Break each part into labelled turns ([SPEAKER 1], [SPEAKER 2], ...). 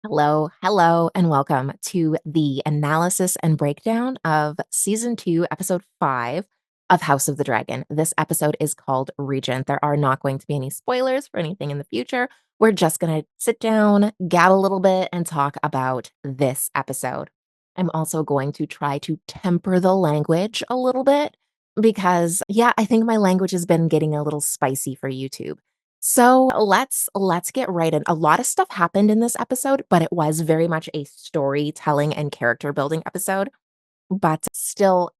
[SPEAKER 1] Hello, and welcome to the analysis and breakdown of season 2, episode 5 of House of the Dragon. This episode is called Regent. There are not going to be any spoilers for anything in the future. We're just going to sit down, gab a little bit, and talk about this episode. I'm also going to try to temper the language a little bit because, yeah, I think my language has been getting a little spicy for YouTube. So let's get right in. A lot of stuff happened in this episode, but it was very much a storytelling and character building episode, but still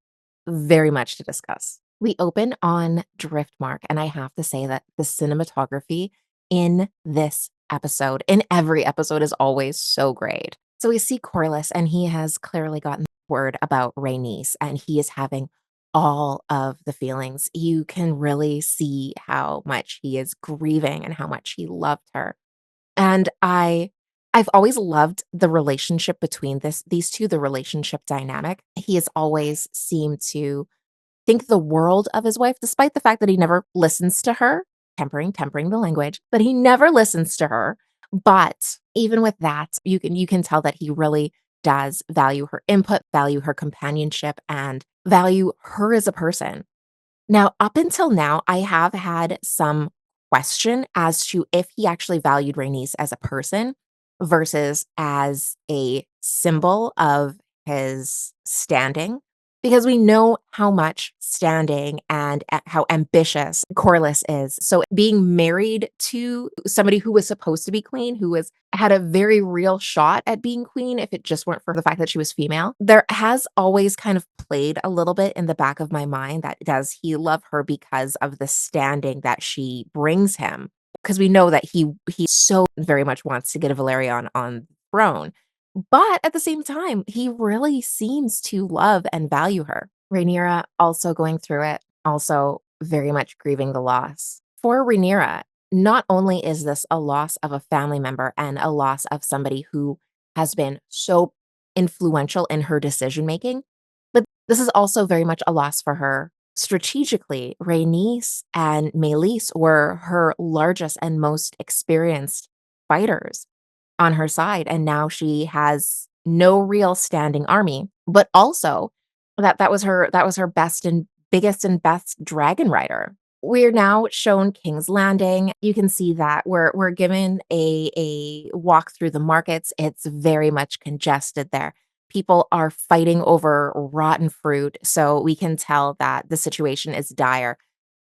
[SPEAKER 1] very much to discuss. We open on Driftmark, and I have to say that the cinematography in this episode, in every episode, is always so great. So we see Corlys, and he has clearly gotten word about Rhaenys, and he is having all of the feelings. You can really see how much he is grieving and how much he loved her. And I've always loved the relationship between these two, the relationship dynamic. He has always seemed to think the world of his wife, despite the fact that he never listens to her, tempering the language, but he never listens to her. But even with that, you can tell that he really does value her input, value her companionship, and value her as a person. Now, up until now, I have had some question as to if he actually valued Rhaenys as a person versus as a symbol of his standing, because we know how much standing and how ambitious Corlys is. So being married to somebody who was supposed to be queen, who was had a very real shot at being queen if it just weren't for the fact that she was female. There has always kind of played a little bit in the back of my mind that does he love her because of the standing that she brings him? Because we know that he so very much wants to get a Valerion on the throne. But at the same time, he really seems to love and value her. Rhaenyra also going through it, also very much grieving the loss. For Rhaenyra, not only is this a loss of a family member and a loss of somebody who has been so influential in her decision making, but this is also very much a loss for her strategically. Rhaenys and Meleys were her largest and most experienced fighters on her side, and now she has no real standing army, but also that was her best and biggest and best dragon rider. We're now shown King's Landing. You can see that we're given a walk through the markets. It's very much congested there. People are fighting over rotten fruit, so we can tell that the situation is dire.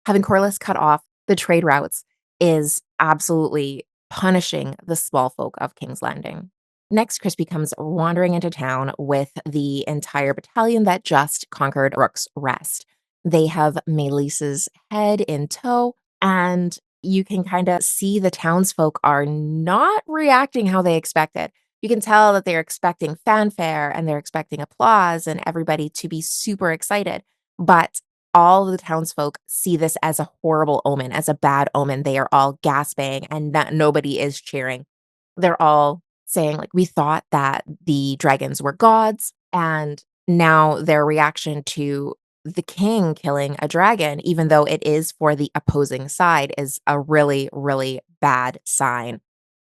[SPEAKER 1] Having Corlys cut off the trade routes is absolutely punishing the small folk of King's Landing. Next, Crispy comes wandering into town with the entire battalion that just conquered Rook's Rest. They have Meleys's head in tow, and you can kind of see the townsfolk are not reacting how they expected. You can tell that they're expecting fanfare and they're expecting applause and everybody to be super excited. But all of the townsfolk see this as a horrible omen, as a bad omen. They are all gasping and nobody is cheering. They're all saying, like, we thought that the dragons were gods. And now their reaction to the king killing a dragon, even though it is for the opposing side, is a really, really bad sign.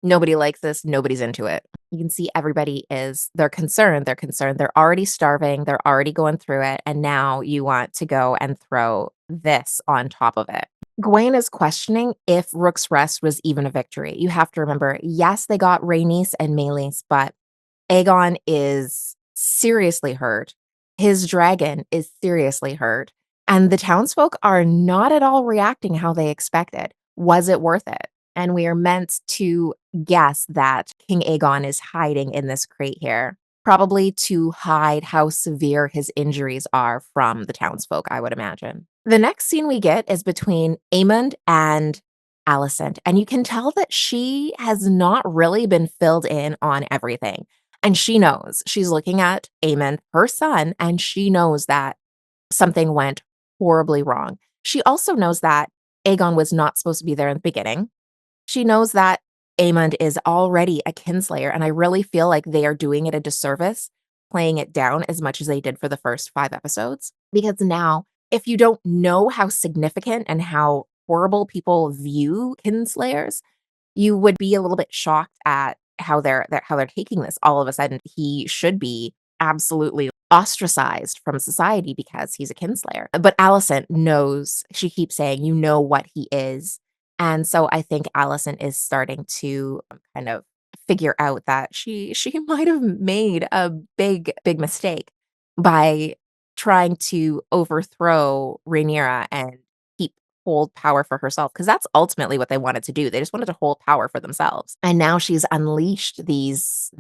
[SPEAKER 1] Nobody likes this. Nobody's into it. You can see everybody they're concerned. They're concerned. They're already starving. They're already going through it. And now you want to go and throw this on top of it. Gawain is questioning if Rook's Rest was even a victory. You have to remember, yes, they got Rhaenys and Meleys, but Aegon is seriously hurt. His dragon is seriously hurt. And the townsfolk are not at all reacting how they expected. Was it worth it? And we are meant to guess that King Aegon is hiding in this crate here, probably to hide how severe his injuries are from the townsfolk, I would imagine. The next scene we get is between Aemond and Alicent, and you can tell that she has not really been filled in on everything. And she knows. She's looking at Aemond, her son, and she knows that something went horribly wrong. She also knows that Aegon was not supposed to be there in the beginning. She knows that Aemond is already a kinslayer, and I really feel like they are doing it a disservice, playing it down as much as they did for the first 5 episodes. Because now, if you don't know how significant and how horrible people view kinslayers, you would be a little bit shocked at how they're taking this. All of a sudden, he should be absolutely ostracized from society because he's a kinslayer. But Alicent knows, she keeps saying, "You know what he is." And so I think Alicent is starting to kind of figure out that she might have made a big mistake by trying to overthrow Rhaenyra and keep hold power for herself, because that's ultimately what they wanted to do. They just wanted to hold power for themselves. And now she's unleashed these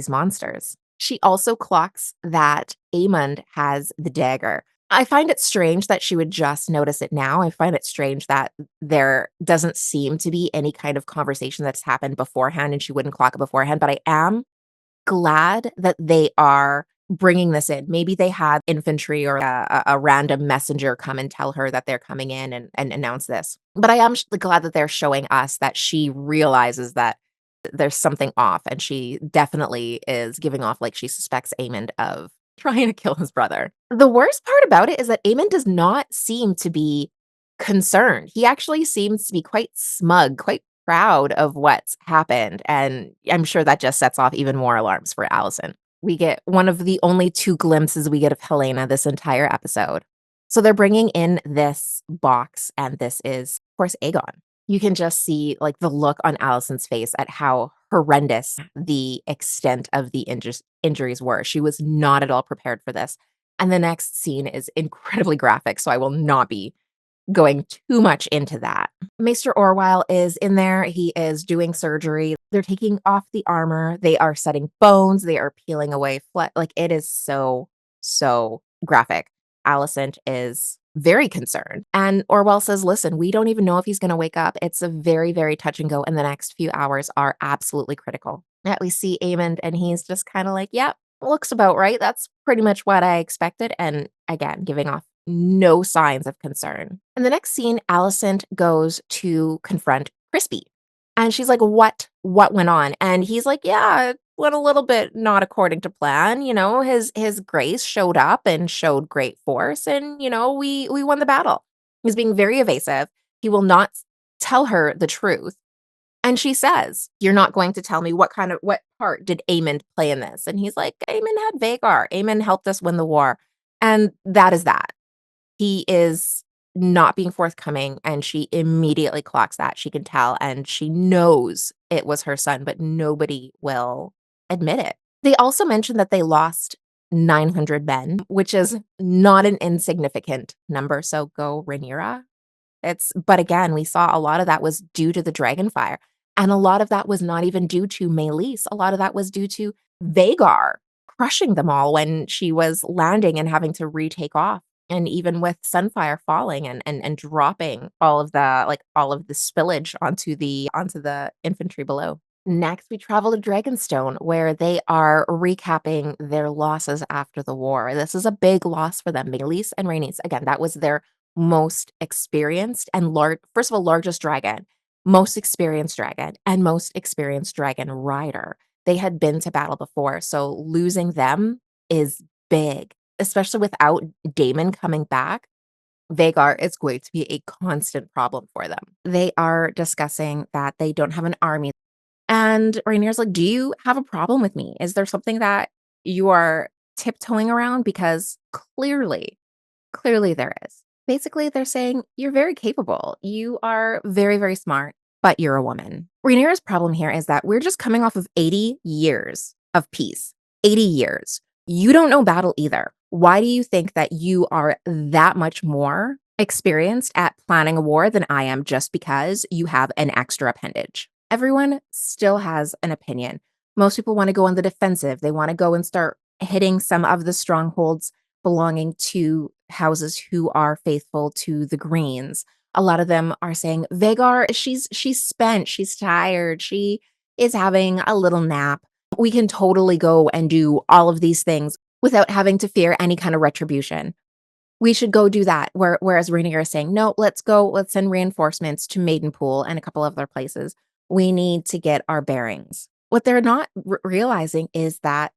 [SPEAKER 1] monsters. She also clocks that Aemond has the dagger. I find it strange that she would just notice it now. I find it strange that there doesn't seem to be any kind of conversation that's happened beforehand and she wouldn't clock it beforehand, but I am glad that they are bringing this in. Maybe they had infantry or a random messenger come and tell her that they're coming in and announce this. But I am glad that they're showing us that she realizes that there's something off, and she definitely is giving off like she suspects Aemond of trying to kill his brother. The worst part about it is that Aemond does not seem to be concerned. He actually seems to be quite smug, quite proud of what's happened, and I'm sure that just sets off even more alarms for Alicent. We get one of the only 2 glimpses we get of Helena this entire episode. So they're bringing in this box, and this is, of course, Aegon. You can just see, like, the look on Alicent's face at how horrendous the extent of the injuries were. She was not at all prepared for this, and the next scene is incredibly graphic, so I will not be going too much into that. Maester Orwell is in there. He is doing surgery. They're taking off the armor. They are setting bones. They are peeling away like, it is so graphic. Alicent is very concerned. And Orwell says, "Listen, we don't even know if he's going to wake up. It's a very touch and go, and the next few hours are absolutely critical." That we see Aemond, and he's just kind of like, "Yep, looks about right. That's pretty much what I expected." And again, giving off no signs of concern. In the next scene, Alicent goes to confront Crispy. And she's like, What went on?" And he's like, "Yeah, it went a little bit not according to plan. His grace showed up and showed great force, and we won the battle." He's being very evasive. He will not tell her the truth. And she says, "You're not going to tell me what part did Aemond play in this?" And he's like, "Aemond had Vhagar. Aemond helped us win the war." And that is that. He is not being forthcoming, and she immediately clocks that. She can tell, and she knows it was her son, but nobody will admit it. They also mentioned that they lost 900 men, which is not an insignificant number, so go Rhaenyra. But again, we saw a lot of that was due to the dragon fire, and a lot of that was not even due to Meleys. A lot of that was due to Vhagar crushing them all when she was landing and having to retake off. And even with Sunfire falling and dropping all of the spillage onto the infantry below. Next, we travel to Dragonstone, where they are recapping their losses after the war. This is a big loss for them. Meleys and Rhaenys, again, that was their most experienced and first of all, largest dragon, most experienced dragon, and most experienced dragon rider. They had been to battle before, so losing them is big, especially without Damon coming back. Vhagar is going to be a constant problem for them. They are discussing that they don't have an army. And Rhaenyra's like, "Do you have a problem with me? Is there something that you are tiptoeing around?" Because clearly there is. Basically, they're saying, "You're very capable. You are very smart, but you're a woman." Rhaenyra's problem here is that we're just coming off of 80 years of peace. 80 years. You don't know battle either. Why do you think that you are that much more experienced at planning a war than I am just because you have an extra appendage? Everyone still has an opinion. Most people want to go on the defensive. They want to go and start hitting some of the strongholds belonging to houses who are faithful to the Greens. A lot of them are saying, "Vhagar, she's spent, she's tired, she is having a little nap. We can totally go and do all of these things without having to fear any kind of retribution. We should go do that." Whereas Rhaenyra is saying, "No, let's send reinforcements to Maidenpool and a couple of other places. We need to get our bearings." What they're not realizing is that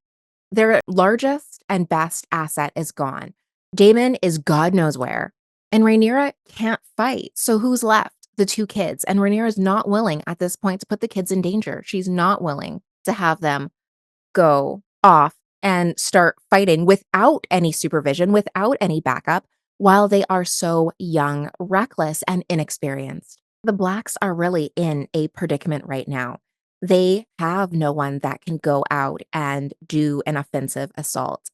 [SPEAKER 1] their largest and best asset is gone. Damon is God knows where, and Rhaenyra can't fight. So who's left? the 2 kids, and Rhaenyra is not willing at this point to put the kids in danger. She's not willing to have them go off and start fighting without any supervision, without any backup, while they are so young, reckless, and inexperienced. The Blacks are really in a predicament right now. They have no one that can go out and do an offensive assault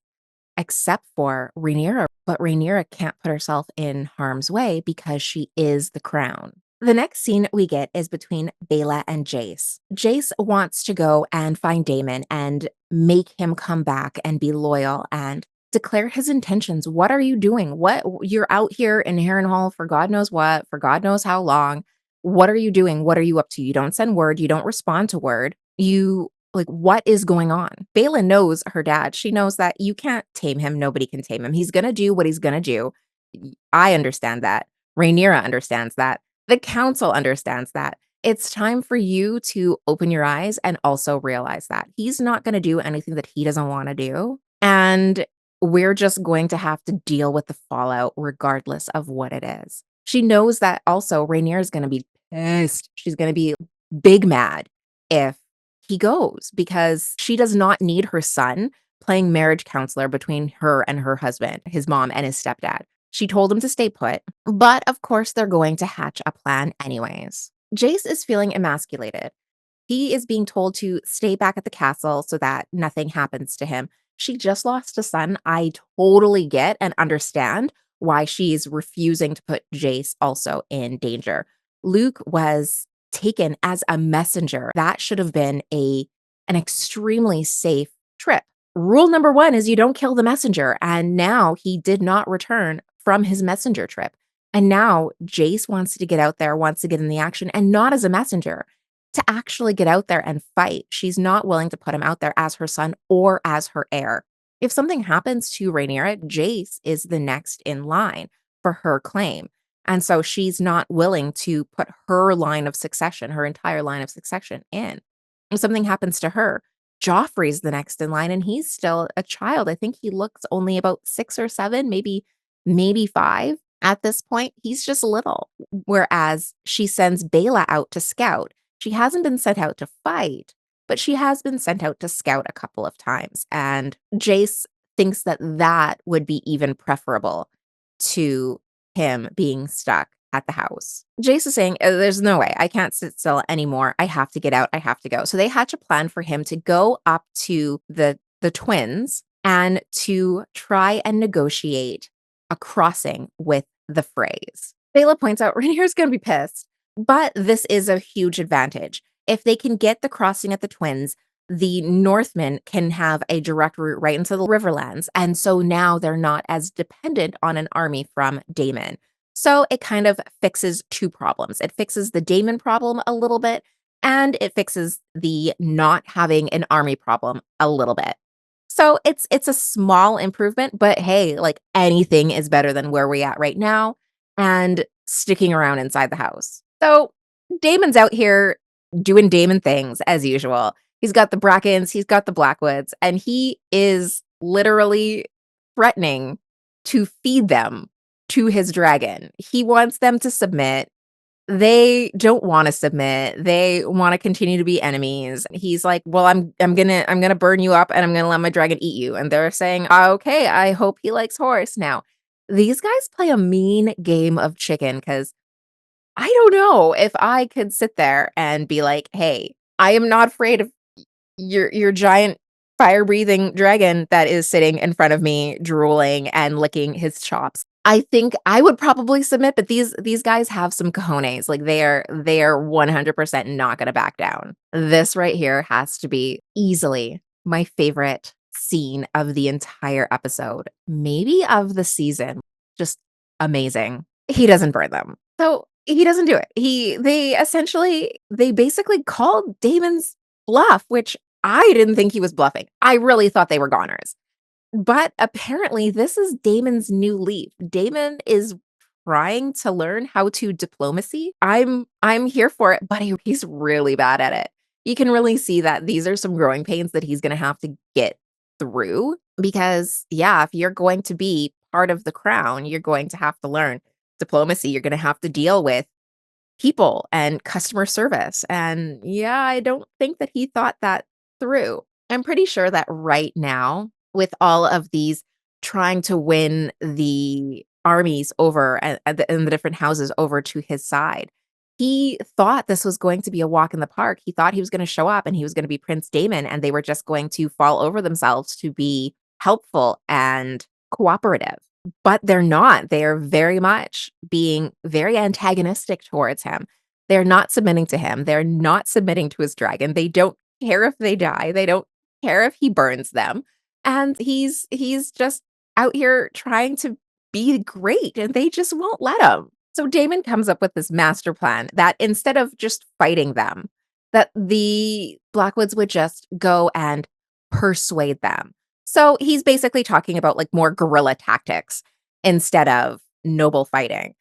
[SPEAKER 1] except for Rhaenyra, but Rhaenyra can't put herself in harm's way because she is the crown. The next scene we get is between Bela and Jace. Jace wants to go and find Daemon and make him come back and be loyal and declare his intentions. What are you doing? What you're out here in Harrenhal for God knows what, for God knows how long. What are you doing? What are you up to? You don't send word, you don't respond to word. You like, what is going on? Bela knows her dad. She knows that you can't tame him. Nobody can tame him. He's gonna do what he's gonna do. I understand that. Rhaenyra understands that. The council understands that. It's time for you to open your eyes and also realize that he's not gonna do anything that he doesn't wanna do. And we're just going to have to deal with the fallout regardless of what it is. She knows that also Rhaenyra is gonna be pissed. She's gonna be big mad if he goes because she does not need her son playing marriage counselor between her and her husband, his mom and his stepdad. She told him to stay put, but of course they're going to hatch a plan anyways. Jace is feeling emasculated. He is being told to stay back at the castle so that nothing happens to him. She just lost a son. I totally get and understand why she's refusing to put Jace also in danger. Luke was taken as a messenger. That should have been an extremely safe trip. Rule number 1 is you don't kill the messenger. And now he did not return from his messenger trip. And now Jace wants to get out there, wants to get in the action, and not as a messenger, to actually get out there and fight. She's not willing to put him out there as her son or as her heir. If something happens to Rhaenyra, Jace is the next in line for her claim. And so she's not willing to put her line of succession, her entire line of succession in. If something happens to her, Joffrey's the next in line and he's still a child. I think he looks only about 6 or 7, maybe 5 at this point. He's just little. Whereas she sends Bela out to scout. She hasn't been sent out to fight, but she has been sent out to scout a couple of times. And Jace thinks that that would be even preferable to him being stuck at the house. Jace is saying, there's no way. I can't sit still anymore. I have to get out. I have to go. So they hatch a plan for him to go up to the twins and to try and negotiate a crossing with the Freys. Bela points out Rhaenyra's going to be pissed, but this is a huge advantage. If they can get the crossing at the twins, the Northmen can have a direct route right into the Riverlands. And so now they're not as dependent on an army from Daemon. So it kind of fixes 2 problems. It fixes the Daemon problem a little bit, and it fixes the not having an army problem a little bit. So it's a small improvement, but hey, like anything is better than where we're at right now and sticking around inside the house. So Damon's out here doing Damon things as usual. He's got the Brackens, he's got the Blackwoods, and he is literally threatening to feed them to his dragon. He wants them to submit. They don't want to submit. They want to continue to be enemies. He's like, "Well, I'm gonna burn you up and I'm gonna let my dragon eat you." And they're saying, "Okay, I hope he likes horse." Now, these guys play a mean game of chicken because I don't know if I could sit there and be like, "Hey, I am not afraid of your giant fire-breathing dragon that is sitting in front of me, drooling and licking his chops." I think I would probably submit, but these guys have some cojones. Like they are 100% not gonna back down. This right here has to be easily my favorite scene of the entire episode, maybe of the season. Just amazing. He doesn't burn them. So he doesn't do it. They basically called Damon's bluff, which I didn't think he was bluffing. I really thought they were goners. But apparently this is Damon's new leaf. Damon is trying to learn how to diplomacy. I'm here for it, but he's really bad at it. You can really see that these are some growing pains that he's going to have to get through because yeah, if you're going to be part of the crown, you're going to have to learn diplomacy. You're going to have to deal with people and customer service. And yeah, I don't think that he thought that through. I'm pretty sure that right now, with all of these trying to win the armies over and the different houses over to his side, he thought this was going to be a walk in the park. He thought he was going to show up and he was going to be Prince Damon, and they were just going to fall over themselves to be helpful and cooperative. But they're not. They are very much being very antagonistic towards him. They're not submitting to him. They're not submitting to his dragon. They don't care if they die. They don't care if he burns them. And he's just out here trying to be great, and they just won't let him. So Damon comes up with this master plan that instead of just fighting them, that the Blackwoods would just go and persuade them. So he's basically talking about like more guerrilla tactics instead of noble fighting.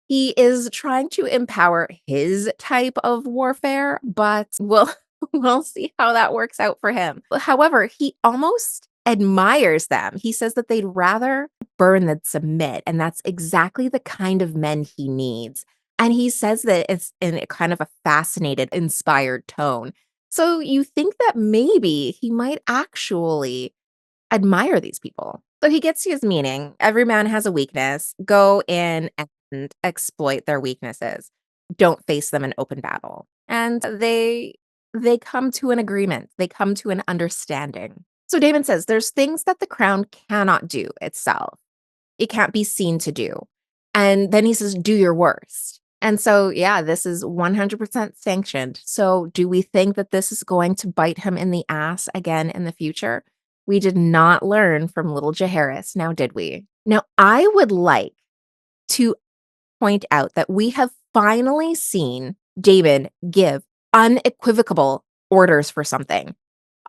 [SPEAKER 1] He is trying to empower his type of warfare, but we'll see how that works out for him. However, he almost admires them. He says that they'd rather burn than submit, and that's exactly the kind of men he needs. And he says that it's in a kind of a fascinated, inspired tone. So you think that maybe he might actually admire these people. So he gets to his meaning. Every man has a weakness. Go in and exploit their weaknesses. Don't face them in open battle. And they come to an agreement. They come to an understanding. So Damon says there's things that the crown cannot do itself. It can't be seen to do. And then he says, do your worst. And so, yeah, this is 100% sanctioned. So do we think that this is going to bite him in the ass again in the future? We did not learn from little Jaehaerys, now did we? Now, I would like to point out that we have finally seen Damon give unequivocal orders for something.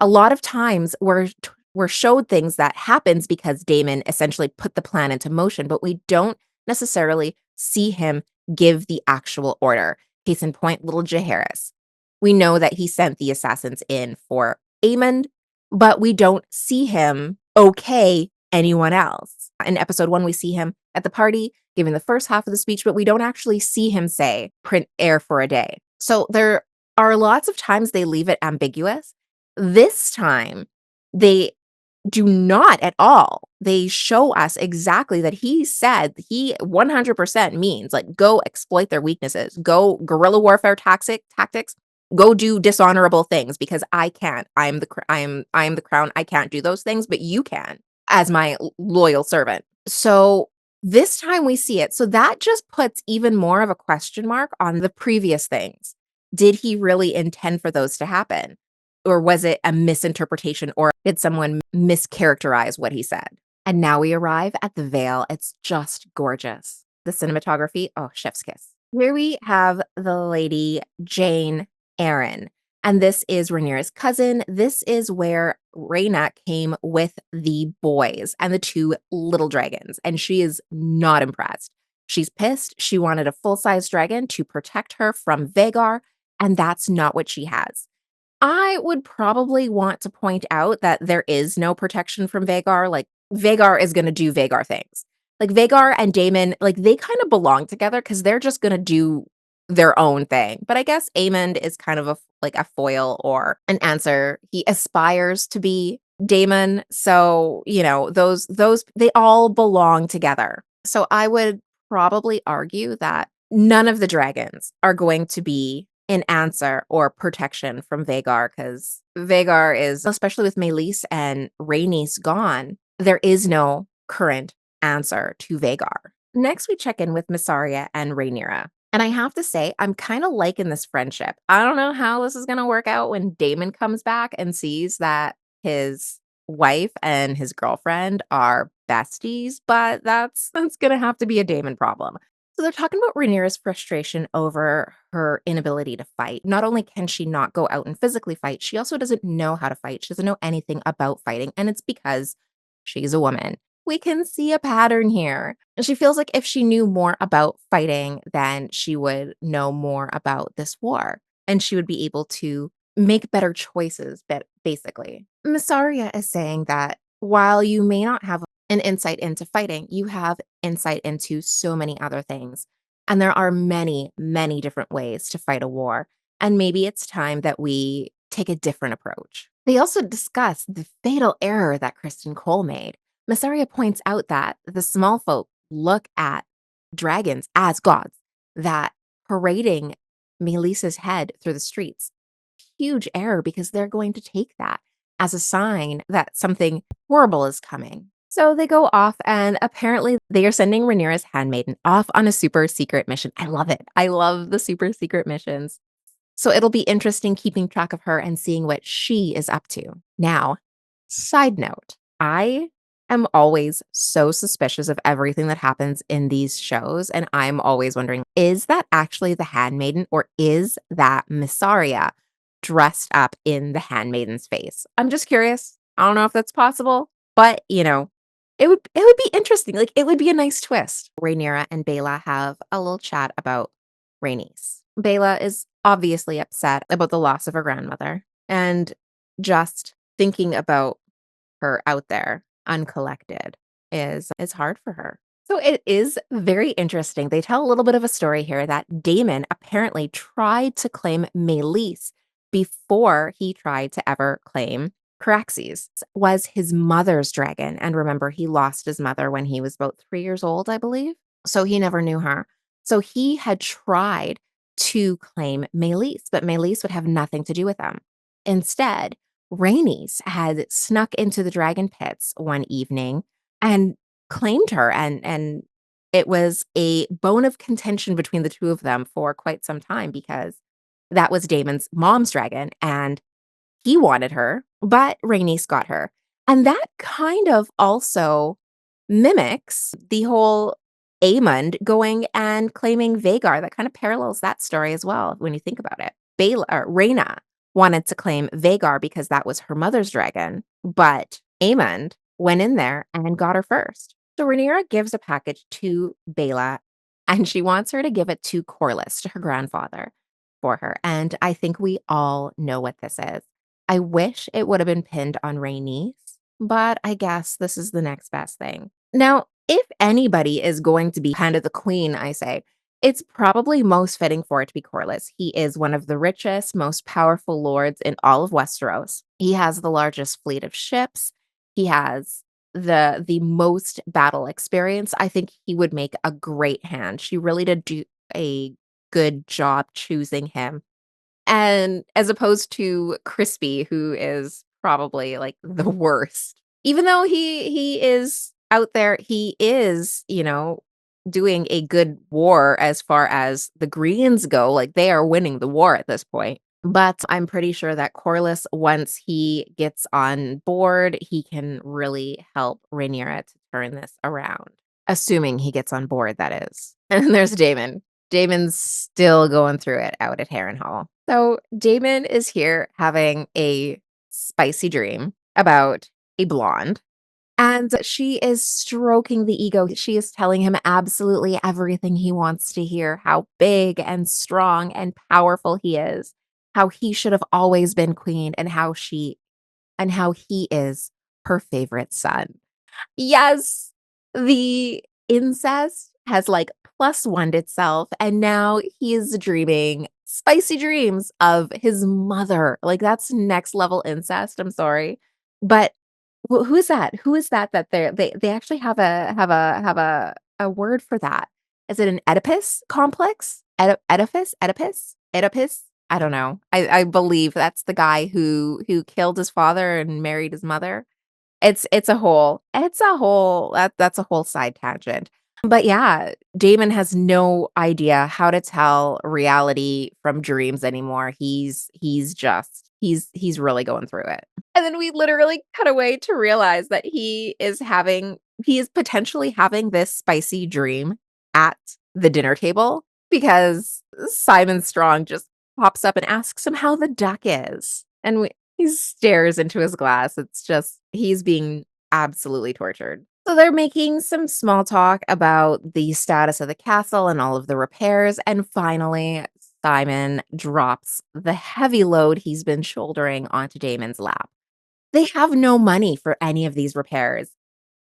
[SPEAKER 1] A lot of times we're showed things that happens because Damon essentially put the plan into motion, but we don't necessarily see him give the actual order. Case in point, little Jaehaerys. We know that he sent the assassins in for Aemond, but we don't see him okay anyone else. In episode 1, we see him at the party giving the first half of the speech, but we don't actually see him say, print air for a day. So there are lots of times they leave it ambiguous. This time, they do not at all. They show us exactly that he said he 100% means like go exploit their weaknesses, go guerrilla warfare tactics, go do dishonorable things because I can't. I'm the crown. I can't do those things, but you can as my loyal servant. So this time we see it. So that just puts even more of a question mark on the previous things. Did he really intend for those to happen? Or was it a misinterpretation, or did someone mischaracterize what he said? And now we arrive at the Vale. It's just gorgeous. The cinematography, oh, chef's kiss. Here we have the lady Jane Eyre, and this is Rhaenyra's cousin. This is where Rhaena came with the boys and the 2 little dragons, and she is not impressed. She's pissed. She wanted a full-size dragon to protect her from Vhagar, and that's not what she has. I would probably want to point out that there is no protection from Vhagar. Like, Vhagar is going to do Vhagar things. Like, Vhagar and Daemon, like, they kind of belong together because they're just going to do their own thing. But I guess Aemond is kind of a foil or an answer. He aspires to be Daemon. So, those they all belong together. So I would probably argue that none of the dragons are going to be an answer or protection from Vhagar, because Vhagar is, especially with Meleys and Rhaenys gone, there is no current answer to Vhagar. Next, we check in with Mysaria and Rhaenyra. And I have to say, I'm kind of liking this friendship. I don't know how this is going to work out when Daemon comes back and sees that his wife and his girlfriend are besties, but that's going to have to be a Daemon problem. So they're talking about Rhaenyra's frustration over her inability to fight. Not only can she not go out and physically fight, she also doesn't know how to fight. She doesn't know anything about fighting, and it's because she's a woman. We can see a pattern here. And she feels like if she knew more about fighting, then she would know more about this war, and she would be able to make better choices, basically. Mysaria is saying that while you may not have an insight into fighting, you have insight into so many other things. And there are many, many different ways to fight a war. And maybe it's time that we take a different approach. They also discuss the fatal error that Kristen Cole made. Massaria points out that the small folk look at dragons as gods, that parading Melissa's head through the streets, huge error because they're going to take that as a sign that something horrible is coming. So they go off, and apparently they are sending Rhaenyra's handmaiden off on a super secret mission. I love it. I love the super secret missions. So it'll be interesting keeping track of her and seeing what she is up to. Now, side note, I am always so suspicious of everything that happens in these shows. And I'm always wondering, is that actually the handmaiden or is that Missaria dressed up in the handmaiden's face? I'm just curious. I don't know if that's possible, but it would be interesting. Like it would be a nice twist. Rhaenyra and Bela have a little chat about Rhaenys. Bela is obviously upset about the loss of her grandmother and just thinking about her out there uncollected is hard for her. So it is very interesting. They tell a little bit of a story here that Damon apparently tried to claim Meleese before he tried to ever claim Caraxes was his mother's dragon. And remember, he lost his mother when he was about 3 years old, I believe. So he never knew her. So he had tried to claim Meleese, but Meleese would have nothing to do with him. Instead, Rhaenys had snuck into the dragon pits one evening and claimed her, and it was a bone of contention between the two of them for quite some time because that was Damon's mom's dragon, and he wanted her, but Rhaenys got her. And that kind of also mimics the whole Aemond going and claiming Vhagar. That kind of parallels that story as well when you think about it. Rhaena wanted to claim Vhagar because that was her mother's dragon, but Aemond went in there and got her first. So Rhaenyra gives a package to Bela, and she wants her to give it to Corlys, to her grandfather, for her. And I think we all know what this is. I wish it would have been pinned on Rhaenys, but I guess this is the next best thing. Now, if anybody is going to be hand of the queen, I say, it's probably most fitting for it to be Corlys. He is one of the richest, most powerful lords in all of Westeros. He has the largest fleet of ships. He has the most battle experience. I think he would make a great hand. She really did do a good job choosing him. And as opposed to Crispy, who is probably like the worst. Even though he is out there, he is, doing a good war as far as the Greens go. Like they are winning the war at this point. But I'm pretty sure that Corlys, once he gets on board, he can really help Rhaenyra to turn this around. Assuming he gets on board, that is. And then there's Daemon. Damon's still going through it out at Harrenhal. So Damon is here having a spicy dream about a blonde, and she is stroking the ego. She is telling him absolutely everything he wants to hear, how big and strong and powerful he is, how he should have always been queen, and how he is her favorite son. Yes, the incest has like plus one itself, and now he is dreaming spicy dreams of his mother. Like that's next level incest. I'm sorry, but who is that? Who is that? That they actually have a word for that. Is it an Oedipus complex? Oedipus. I don't know. I believe that's the guy who killed his father and married his mother. That's a whole side tangent. But yeah, Damon has no idea how to tell reality from dreams anymore. He's really going through it. And then we literally cut away to realize that he is potentially having this spicy dream at the dinner table because Simon Strong just pops up and asks him how the duck is. And he stares into his glass. It's just, he's being absolutely tortured. So they're making some small talk about the status of the castle and all of the repairs. And finally, Simon drops the heavy load he's been shouldering onto Damon's lap. They have no money for any of these repairs.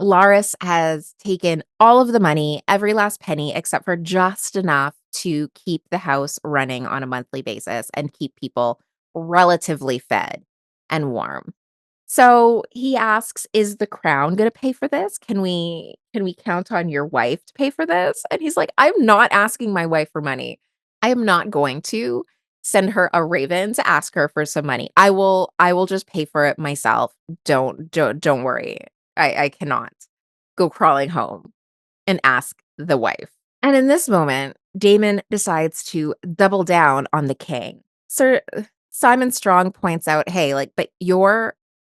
[SPEAKER 1] Laris has taken all of the money, every last penny, except for just enough to keep the house running on a monthly basis and keep people relatively fed and warm. So he asks, "Is the crown gonna pay for this? Can we count on your wife to pay for this?" And he's like, "I'm not asking my wife for money. I am not going to send her a raven to ask her for some money. I will just pay for it myself. Don't worry. I cannot go crawling home and ask the wife." And in this moment, Damon decides to double down on the king. Sir Simon Strong points out, "Hey, like, but you're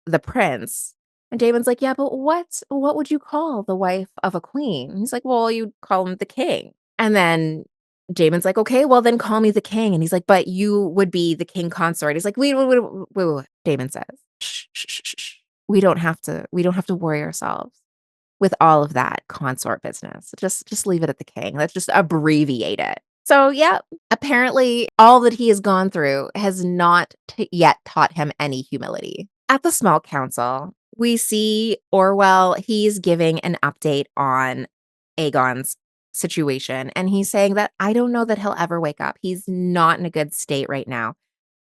[SPEAKER 1] the prince." And Damon's like, "Yeah, but what would you call the wife of a queen?" And he's like, "Well, you'd call him the king." And then Damon's like, "Okay, well then call me the king." And he's like, "But you would be the king consort." He's like, Wait," Damon says. "Shh, shh, shh, shh, shh. We don't have to worry ourselves with all of that consort business. Just leave it at the king. Let's just abbreviate it." So, yeah, apparently all that he has gone through has not yet taught him any humility. At the small council, we see Orwell. He's giving an update on Aegon's situation, and he's saying that, "I don't know that he'll ever wake up. He's not in a good state right now.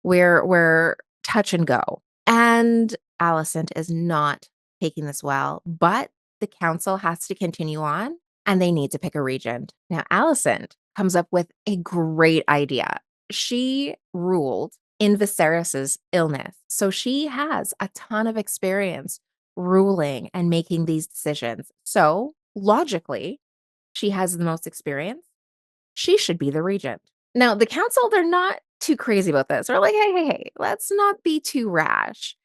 [SPEAKER 1] We're touch and go." And Alicent is not taking this well, but the council has to continue on, and they need to pick a regent. Now, Alicent comes up with a great idea. She ruled in Viserys's illness, so she has a ton of experience ruling and making these decisions. So, logically, she has the most experience. She should be the regent. Now, the council, they're not too crazy about this. They're like, "Hey, hey, hey, let's not be too rash.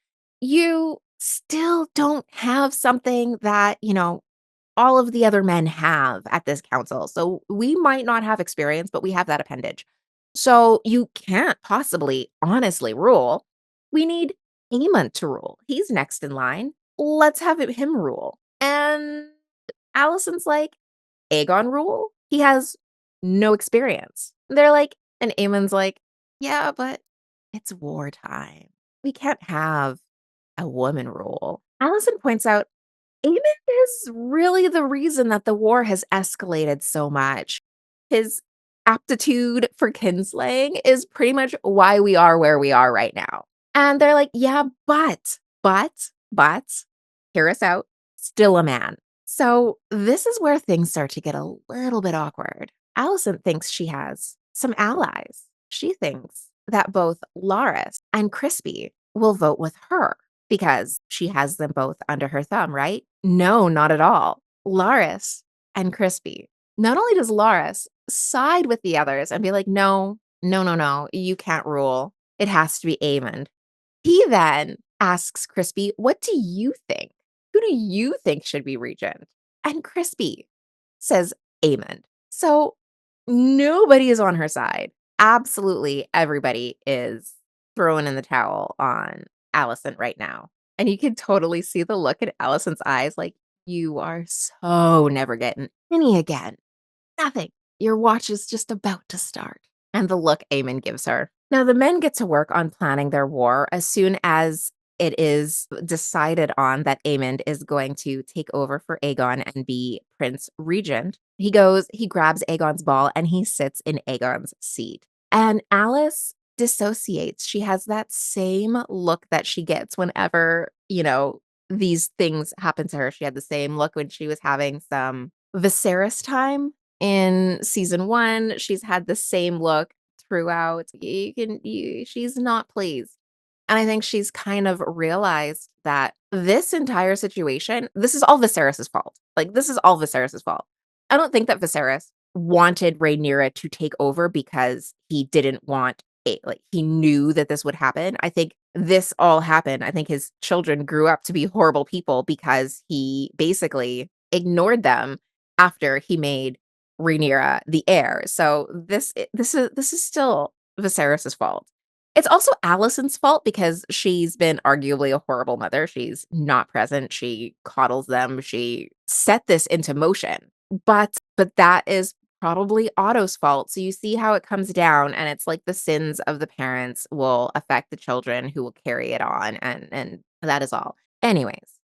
[SPEAKER 1] You still don't have something that, all of the other men have at this council. So we might not have experience, but we have that appendage. So you can't possibly honestly rule. We need Damon to rule. He's next in line. Let's have him rule." And Allison's like, "Aegon rule? He has no experience." They're like, and Aemon's like, "Yeah, but it's wartime. We can't have a woman rule." Allison points out, Aemon is really the reason that the war has escalated so much. His aptitude for kinslaying is pretty much why we are where we are right now. And they're like, "Yeah, but, hear us out, still a man." So this is where things start to get a little bit awkward. Allison thinks she has some allies. She thinks that both Laris and Crispy will vote with her because she has them both under her thumb, right? No, not at all. Laris and Crispy. Not only does Laris side with the others and be like, "No, no, no, no, you can't rule. It has to be Aemond." He then asks Crispy, "What do you think? Who do you think should be regent?" And Crispy says Aemond. So nobody is on her side. Absolutely everybody is throwing in the towel on Allison right now. And you can totally see the look in Allison's eyes like, "You are so never getting any again. Nothing. Your watch is just about to start." And the look Aemon gives her. Now, the men get to work on planning their war as soon as it is decided on that Aemond is going to take over for Aegon and be Prince Regent. He grabs Aegon's ball and he sits in Aegon's seat. And Alice dissociates. She has that same look that she gets whenever, these things happen to her. She had the same look when she was having some Viserys time in season 1. She's had the same look throughout. She's not pleased. And I think she's kind of realized that this entire situation, this is all Viserys's fault. Like, this is all Viserys's fault. I don't think that Viserys wanted Rhaenyra to take over because he didn't want it. Like, he knew that this would happen. I think this all happened. I think his children grew up to be horrible people because he basically ignored them after he made Rhaenyra the heir. So this is still Viserys's fault. It's also Allison's fault because she's been arguably a horrible mother. She's not present. She coddles them. She set this into motion. But that is probably Otto's fault. So you see how it comes down, and it's like the sins of the parents will affect the children who will carry it on, and that is all. Anyways,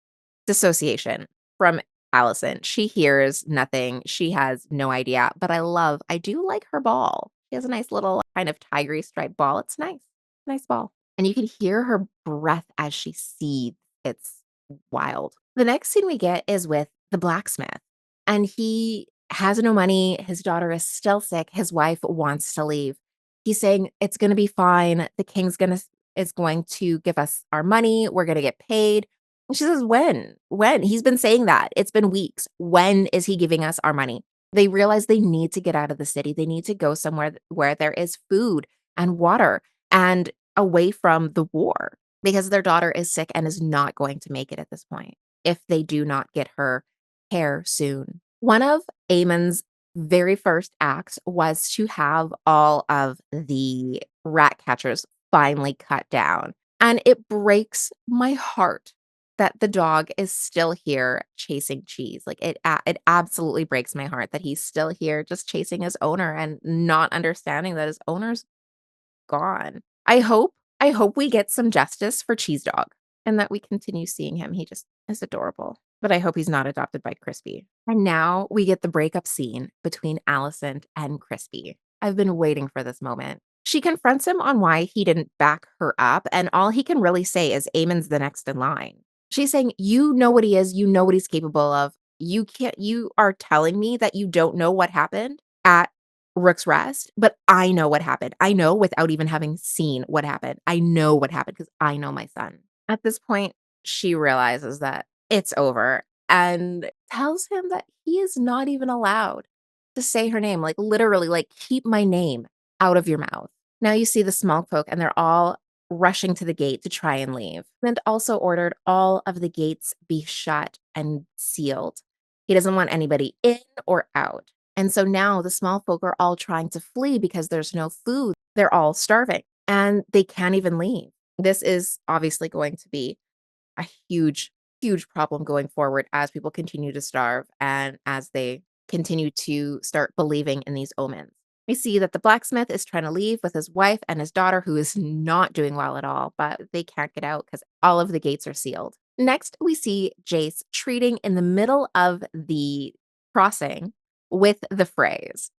[SPEAKER 1] dissociation from Allison. She hears nothing. She has no idea, but I do like her ball. She has a nice little kind of tigery striped ball. It's nice. Nice ball. And you can hear her breath as she seethes. It's wild. The next scene we get is with the blacksmith, and he has no money. His daughter is still sick. His wife wants to leave. He's saying it's going to be fine. The king's going to give us our money. We're going to get paid. And she says, "When? When?" He's been saying that. It's been weeks. When is he giving us our money? They realize they need to get out of the city. They need to go somewhere where there is food and water and away from the war because their daughter is sick and is not going to make it at this point if they do not get her care soon. One of Amon's very first acts was to have all of the rat catchers finally cut down. And it breaks my heart that the dog is still here chasing cheese. Like it absolutely breaks my heart that he's still here just chasing his owner and not understanding that his owner's gone. I hope we get some justice for Cheese Dog and that we continue seeing him. He just is adorable. But I hope he's not adopted by Crispy. And now we get the breakup scene between Allison and Crispy. I've been waiting for this moment. She confronts him on why he didn't back her up, and all he can really say is Amon's the next in line. She's saying, "You know what he is, you know what he's capable of. You are telling me that you don't know what happened at Rook's Rest, but I know what happened. I know without even having seen what happened. I know what happened because I know my son." At this point, she realizes that it's over and tells him that he is not even allowed to say her name, like literally, like, "Keep my name out of your mouth." Now you see the small folk and they're all rushing to the gate to try and leave. And also ordered all of the gates be shut and sealed. He doesn't want anybody in or out. And so now the small folk are all trying to flee because there's no food. They're all starving and they can't even leave. This is obviously going to be a huge, huge problem going forward as people continue to starve and as they continue to start believing in these omens. We see that the blacksmith is trying to leave with his wife and his daughter, who is not doing well at all, but they can't get out because all of the gates are sealed. Next, we see Jace treating in the middle of the crossing with the Freys.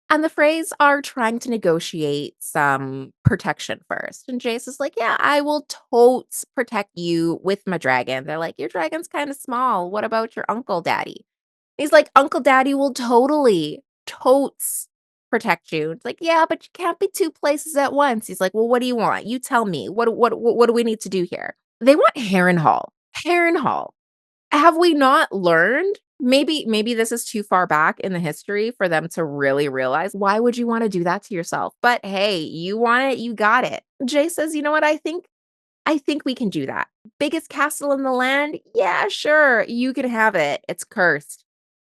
[SPEAKER 1] And the Freys are trying to negotiate some protection first. And Jace is like, "Yeah, I will totes protect you with my dragon." They're like, "Your dragon's kind of small. What about your uncle daddy?" He's like, "Uncle daddy will totally, totes protect you." It's like, "Yeah, but you can't be two places at once." He's like, "Well, what do you want? You tell me. What do we need to do here?" They want Harrenhal. Harrenhal. Have we not learned? Maybe this is too far back in the history for them to really realize, why would you wanna do that to yourself? But hey, you want it, you got it. Jay says, "You know what? I think we can do that. Biggest castle in the land? Yeah, sure, you can have it. It's cursed.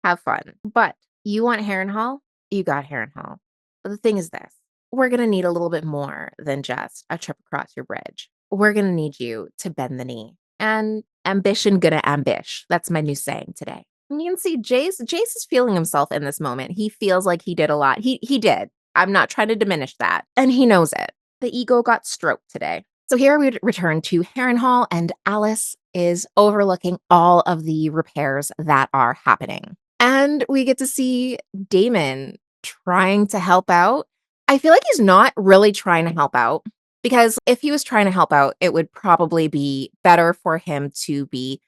[SPEAKER 1] Have fun. But you want Harrenhal? You got Harrenhal. But the thing is this, we're gonna need a little bit more than just a trip across your bridge. We're gonna need you to bend the knee. And ambition gonna ambish." That's my new saying today. And you can see Jace is feeling himself in this moment. He feels like he did a lot. He did. I'm not trying to diminish that. And he knows it. The ego got stroked today. So here we return to Harrenhal, and Alice is overlooking all of the repairs that are happening. And we get to see Damon trying to help out. I feel like he's not really trying to help out because if he was trying to help out, it would probably be better for him to be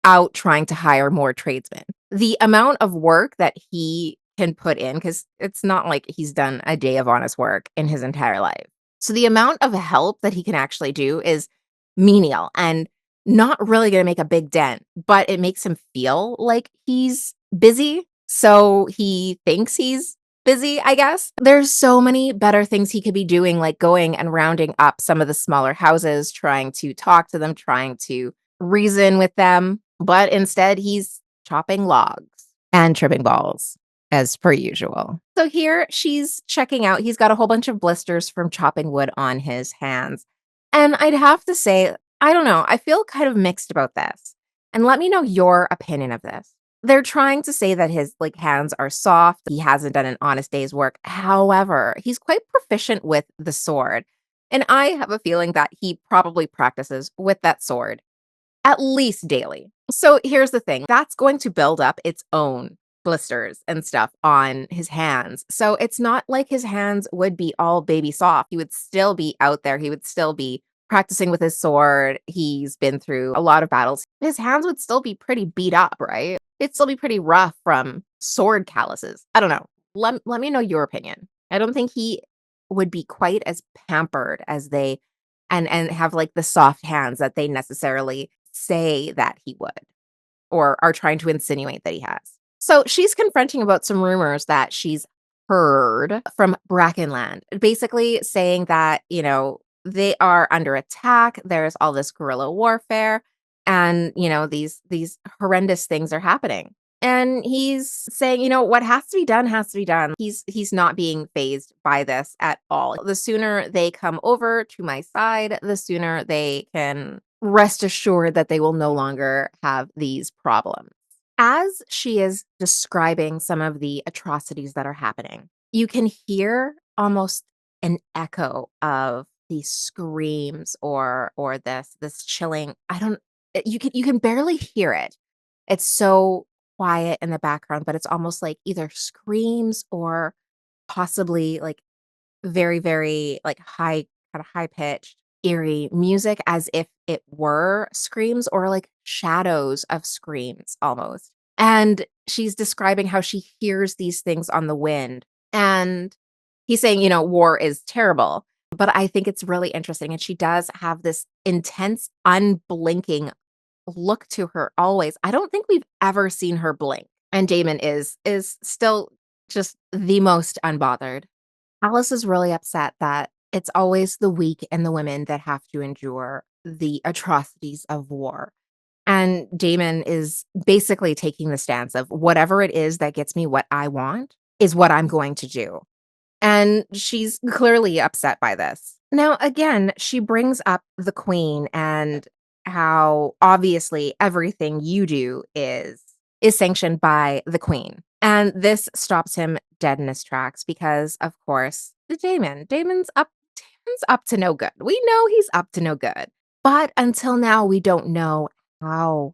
[SPEAKER 1] out trying to hire more tradesmen. The amount of work that he can put in, because it's not like he's done a day of honest work in his entire life. So the amount of help that he can actually do is menial and not really going to make a big dent, but it makes him feel like he's busy. So he thinks he's busy, I guess. There's so many better things he could be doing, like going and rounding up some of the smaller houses, trying to talk to them, trying to reason with them. But instead, he's chopping logs and tripping balls as per usual. So here she's checking out. He's got a whole bunch of blisters from chopping wood on his hands. And I'd have to say, I don't know, I feel kind of mixed about this. And let me know your opinion of this. They're trying to say that his hands are soft. He hasn't done an honest day's work. However, he's quite proficient with the sword. And I have a feeling that he probably practices with that sword at least daily. So here's the thing, that's going to build up its own blisters and stuff on his hands. So it's not like his hands would be all baby soft. He would still be out there. He would still be practicing with his sword. He's been through a lot of battles. His hands would still be pretty beat up, right? It'd still be pretty rough from sword calluses. I don't know. Let me know your opinion. I don't think he would be quite as pampered as they and have like the soft hands that they necessarily say that he would or are trying to insinuate that he has. So she's confronting about some rumors that she's heard from Brackenland, basically saying that, they are under attack. There's all this guerrilla warfare and, these horrendous things are happening. And he's saying, what has to be done has to be done. He's not being phased by this at all. The sooner they come over to my side, the sooner they can rest assured that they will no longer have these problems. As she is describing some of the atrocities that are happening, you can hear almost an echo of these screams or this chilling. I don't you can barely hear it. It's so quiet in the background, but it's almost like either screams or possibly like very, very, like, kinda high-pitched, eerie music as if it were screams or, like, shadows of screams almost. And she's describing how she hears these things on the wind, and he's saying, "War is terrible," but I think it's really interesting, and she does have this intense, unblinking look to her always. I don't think we've ever seen her blink, and Damon is still just the most unbothered. Alice is really upset that it's always the weak and the women that have to endure the atrocities of war. And Damon is basically taking the stance of whatever it is that gets me what I want is what I'm going to do. And she's clearly upset by this. Now, again, she brings up the queen and how obviously everything you do is sanctioned by the queen. And this stops him dead in his tracks because, of course, Damon's up to no good. We know he's up to no good. But until now, we don't know how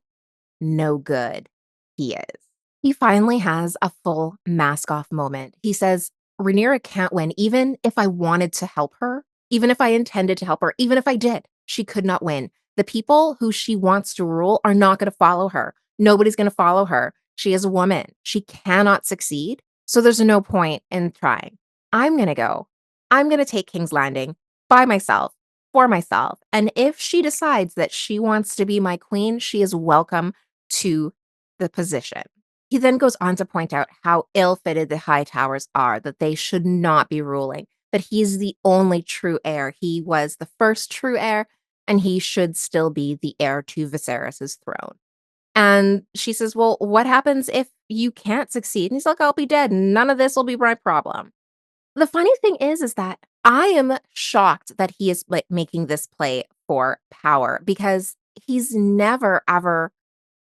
[SPEAKER 1] no good he is. He finally has a full mask off moment. He says, Rhaenyra can't win, even if I wanted to help her, even if I intended to help her, even if I did, she could not win. The people who she wants to rule are not going to follow her. Nobody's going to follow her. She is a woman. She cannot succeed. So there's no point in trying. I'm going to go. I'm going to take King's Landing by myself, for myself. And if she decides that she wants to be my queen, she is welcome to the position. He then goes on to point out how ill-fitted the high towers are, that they should not be ruling, that he's the only true heir. He was the first true heir, and he should still be the heir to Viserys's throne. And she says, well, what happens if you can't succeed? And he's like, I'll be dead. None of this will be my problem. The funny thing is that I am shocked that he is like making this play for power because he's never ever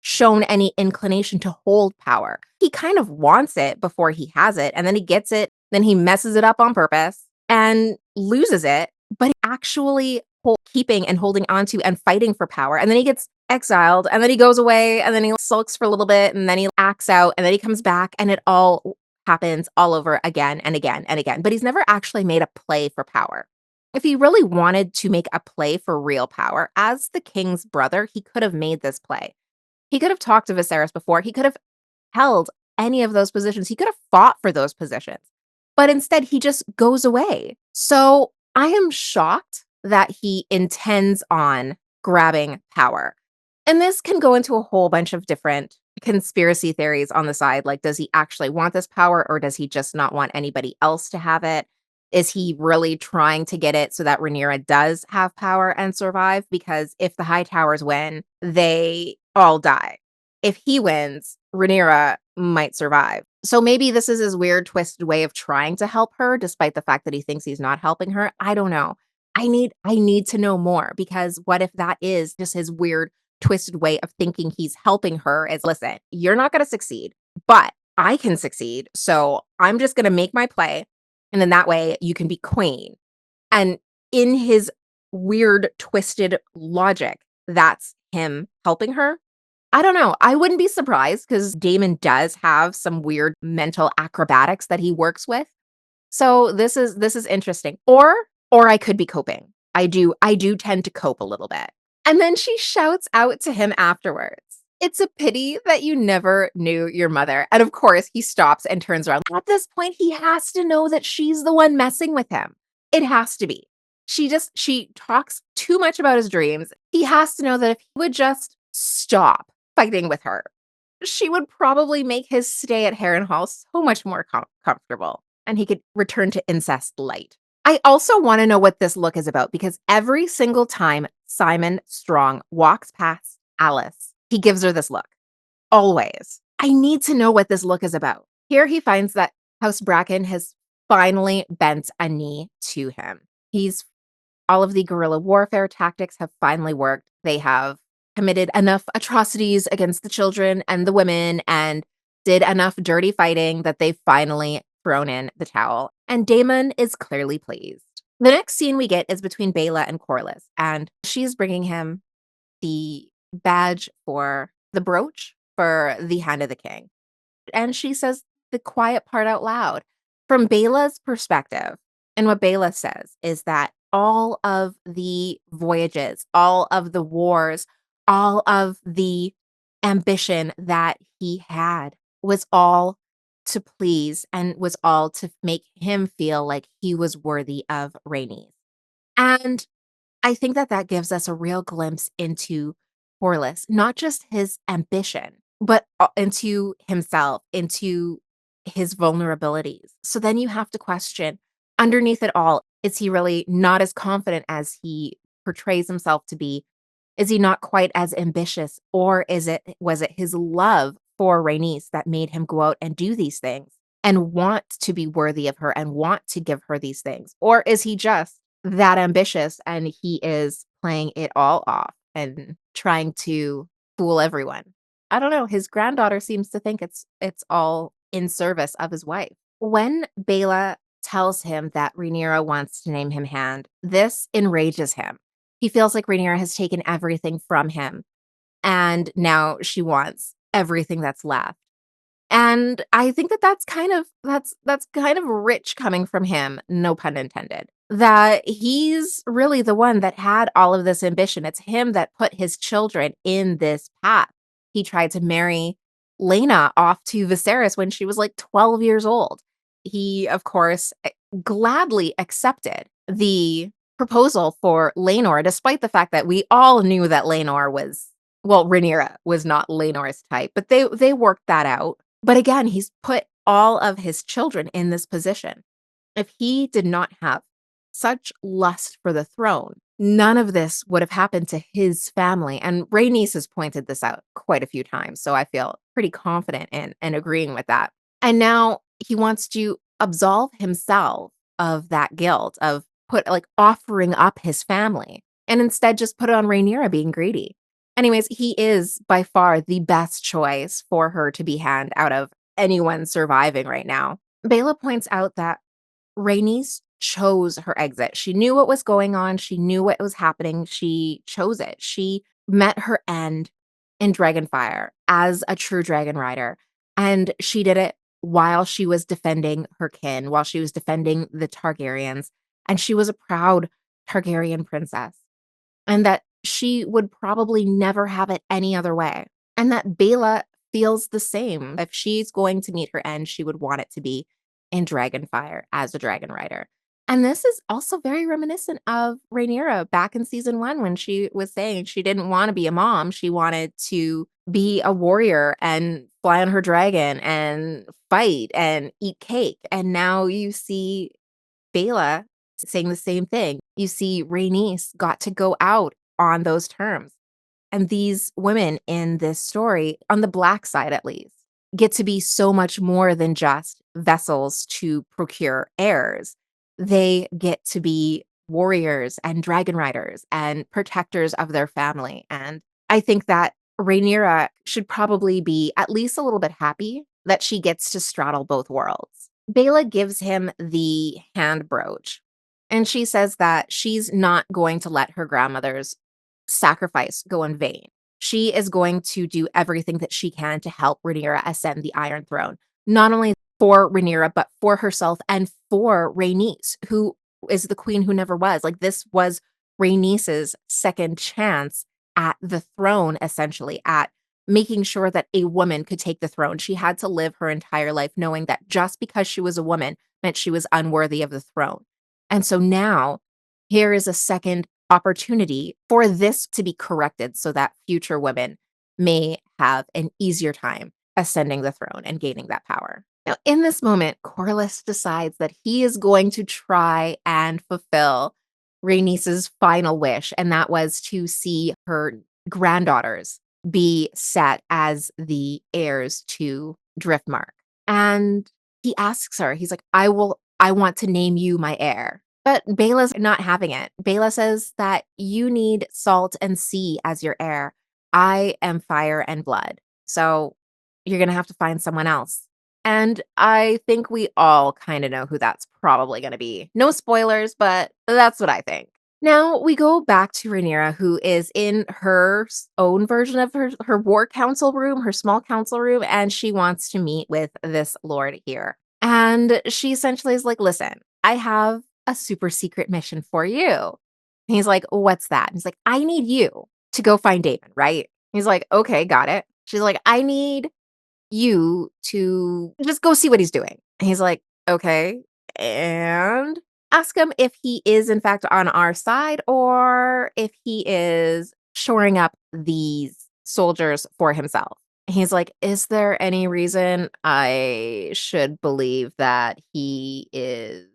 [SPEAKER 1] shown any inclination to hold power. He kind of wants it before he has it, and then he gets it, then he messes it up on purpose and loses it, but actually keeping and holding onto and fighting for power. And then he gets exiled, and then he goes away, and then he sulks for a little bit, and then he acts out, and then he comes back, and it all happens all over again and again and again. But he's never actually made a play for power. If he really wanted to make a play for real power, as the king's brother, he could have made this play. He could have talked to Viserys before. He could have held any of those positions. He could have fought for those positions. But instead, he just goes away. So I am shocked that he intends on grabbing power. And this can go into a whole bunch of different conspiracy theories on the side. Like, does he actually want this power or does he just not want anybody else to have it? Is he really trying to get it so that Rhaenyra does have power and survive? Because if the High Towers win, they all die. If he wins, Rhaenyra might survive. So maybe this is his weird, twisted way of trying to help her, despite the fact that he thinks he's not helping her. I don't know. I need to know more because what if that is just his weird, twisted way of thinking he's helping her? Is listen, you're not going to succeed, but I can succeed. So I'm just going to make my play. And then that way you can be queen. And in his weird, twisted logic, that's him helping her. I don't know. I wouldn't be surprised because Damon does have some weird mental acrobatics that he works with. So this is interesting. Or I could be coping. I do tend to cope a little bit. And then she shouts out to him afterwards. It's a pity that you never knew your mother. And of course, he stops and turns around. At this point, he has to know that she's the one messing with him. It has to be. She talks too much about his dreams. He has to know that if he would just stop fighting with her, she would probably make his stay at Harrenhal so much more comfortable, and he could return to incest light. I also want to know what this look is about because every single time Simon Strong walks past Alice, he gives her this look. Always. I need to know what this look is about. Here he finds that House Bracken has finally bent a knee to him. He's All of the guerrilla warfare tactics have finally worked. They have committed enough atrocities against the children and the women and did enough dirty fighting that they've finally thrown in the towel. And Damon is clearly pleased. The next scene we get is between Bela and Corlys, and she's bringing him the badge for the brooch for the Hand of the King. And she says the quiet part out loud. From Bela's perspective, and what Bela says is that all of the voyages, all of the wars, all of the ambition that he had was all to please and was all to make him feel like he was worthy of Rhaenys. And I think that that gives us a real glimpse into Corlys, not just his ambition, but into himself, into his vulnerabilities. So then you have to question underneath it all, is he really not as confident as he portrays himself to be? Is he not quite as ambitious? Or was it his love for Rhaenys that made him go out and do these things and want to be worthy of her and want to give her these things? Or is he just that ambitious and he is playing it all off and trying to fool everyone? I don't know. His granddaughter seems to think it's all in service of his wife. When Bela tells him that Rhaenyra wants to name him Hand, this enrages him. He feels like Rhaenyra has taken everything from him, and now she wants everything that's left. And I think that that's kind of rich coming from him, no pun intended. That he's really the one that had all of this ambition. It's him that put his children in this path. He tried to marry Lena off to Viserys when she was like 12 years old. He, of course, gladly accepted the proposal for Laenor, despite the fact that we all knew that Rhaenyra was not Laenor's type, but they worked that out. But again, he's put all of his children in this position. If he did not have such lust for the throne, none of this would have happened to his family. And Rhaenys has pointed this out quite a few times, so I feel pretty confident in agreeing with that. And now he wants to absolve himself of that guilt of offering up his family and instead just put it on Rhaenyra being greedy. Anyways, he is by far the best choice for her to be Hand out of anyone surviving right now. Bela points out that Rhaenys chose her exit. She knew what was going on. She knew what was happening. She chose it. She met her end in Dragonfire as a true dragon rider. And she did it while she was defending her kin, while she was defending the Targaryens. And she was a proud Targaryen princess. And that she would probably never have it any other way. And that Bela feels the same. If she's going to meet her end, she would want it to be in Dragonfire as a dragon rider. And this is also very reminiscent of Rhaenyra back in season 1 when she was saying she didn't want to be a mom. She wanted to be a warrior and fly on her dragon and fight and eat cake. And now you see Bela saying the same thing. You see Rhaenys got to go out on those terms. And these women in this story, on the black side at least, get to be so much more than just vessels to procure heirs. They get to be warriors and dragon riders and protectors of their family. And I think that Rhaenyra should probably be at least a little bit happy that she gets to straddle both worlds. Bela gives him the hand brooch, and she says that she's not going to let her grandmother's sacrifice go in vain. she is going to do everything that she can to help Rhaenyra ascend the Iron Throne. Not only for Rhaenyra, but for herself and for Rhaenys, who is the queen who never was. Like, this was Rhaenys's second chance at the throne, essentially, at making sure that a woman could take the throne. She had to live her entire life knowing that just because she was a woman meant she was unworthy of the throne. And so now here is a second opportunity for this to be corrected so that future women may have an easier time ascending the throne and gaining that power. Now, in this moment, Corlys decides that he is going to try and fulfill Rhaenys's final wish, and that was to see her granddaughters be set as the heirs to Driftmark. And he asks her, he's like, I want to name you my heir. But Bela's not having it. Bela says that you need salt and sea as your heir. I am fire and blood. So you're going to have to find someone else. And I think we all kind of know who that's probably going to be. No spoilers, but that's what I think. Now we go back to Rhaenyra, who is in her own version of her war council room, her small council room, and she wants to meet with this lord here. And she essentially is like, listen, I have a super secret mission for you. And he's like, what's that? And he's like, I need you to go find Damon, right? He's like, okay, got it. She's like, I need you to just go see what he's doing. And he's like, okay. And ask him if he is, in fact, on our side or if he is shoring up these soldiers for himself. He's like, is there any reason I should believe that he is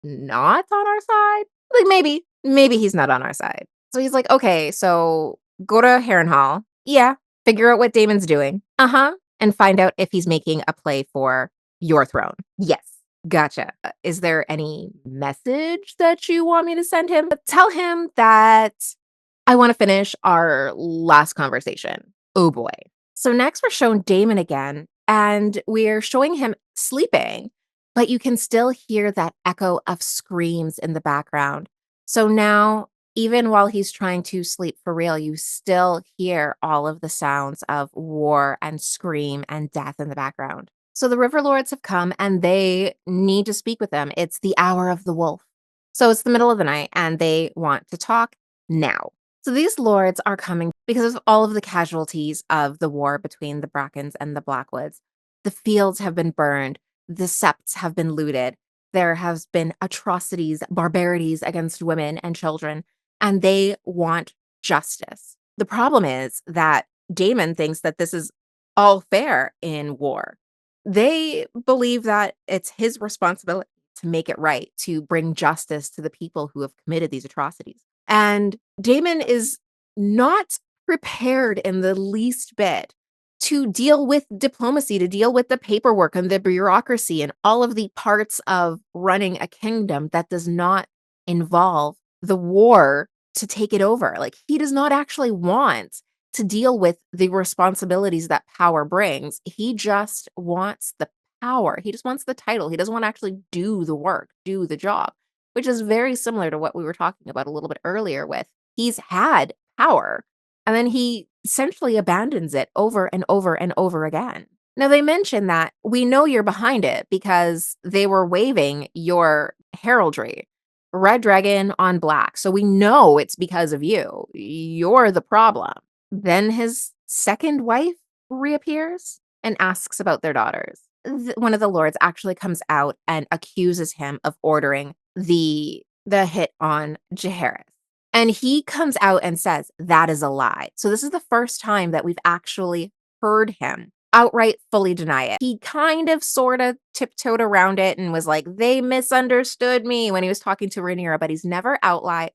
[SPEAKER 1] not on our side? Like, maybe he's not on our side. So he's like, okay, so go to Harrenhal. Yeah. Figure out what Damon's doing. Uh-huh. And find out if he's making a play for your throne. Yes. Gotcha. Is there any message that you want me to send him? Tell him that I want to finish our last conversation. Oh boy. So next we're shown Damon again, and we're showing him sleeping, but you can still hear that echo of screams in the background. So now, even while he's trying to sleep for real, you still hear all of the sounds of war and scream and death in the background. So the River Lords have come and they need to speak with them. It's the hour of the wolf. So it's the middle of the night and they want to talk now. So these lords are coming because of all of the casualties of the war between the Brackens and the Blackwoods. The fields have been burned, the septs have been looted, there has been atrocities, barbarities against women and children, and they want justice. The problem is that Damon thinks that this is all fair in war. They believe that it's his responsibility to make it right, to bring justice to the people who have committed these atrocities. And Damon is not prepared in the least bit to deal with diplomacy, to deal with the paperwork and the bureaucracy and all of the parts of running a kingdom that does not involve the war to take it over. Like, he does not actually want to deal with the responsibilities that power brings. He just wants the power. He just wants the title. He doesn't want to actually do the work, do the job, which is very similar to what we were talking about a little bit earlier with he's had power and then he essentially abandons it over and over and over again. Now, they mention that we know you're behind it because they were waving your heraldry, red dragon on black. So we know it's because of you. You're the problem. Then his second wife reappears and asks about their daughters. One of the lords actually comes out and accuses him of ordering the hit on Jaehaerys. And he comes out and says that is a lie. So this is the first time that we've actually heard him outright fully deny it. He kind of sort of tiptoed around it and was like, they misunderstood me when he was talking to Rhaenyra, but he's never outright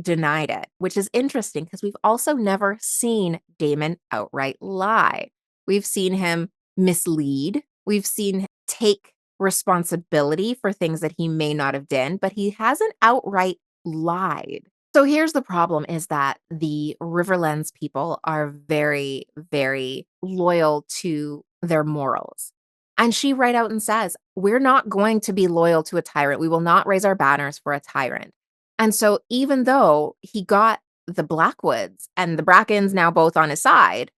[SPEAKER 1] denied it, which is interesting because we've also never seen Daemon outright lie. We've seen him mislead. We've seen him take responsibility for things that he may not have done, but he hasn't outright lied. So here's the problem is that the Riverlands people are very, very loyal to their morals. And she right out and says, we're not going to be loyal to a tyrant. We will not raise our banners for a tyrant. And so even though he got the Blackwoods and the Brackens now both on his side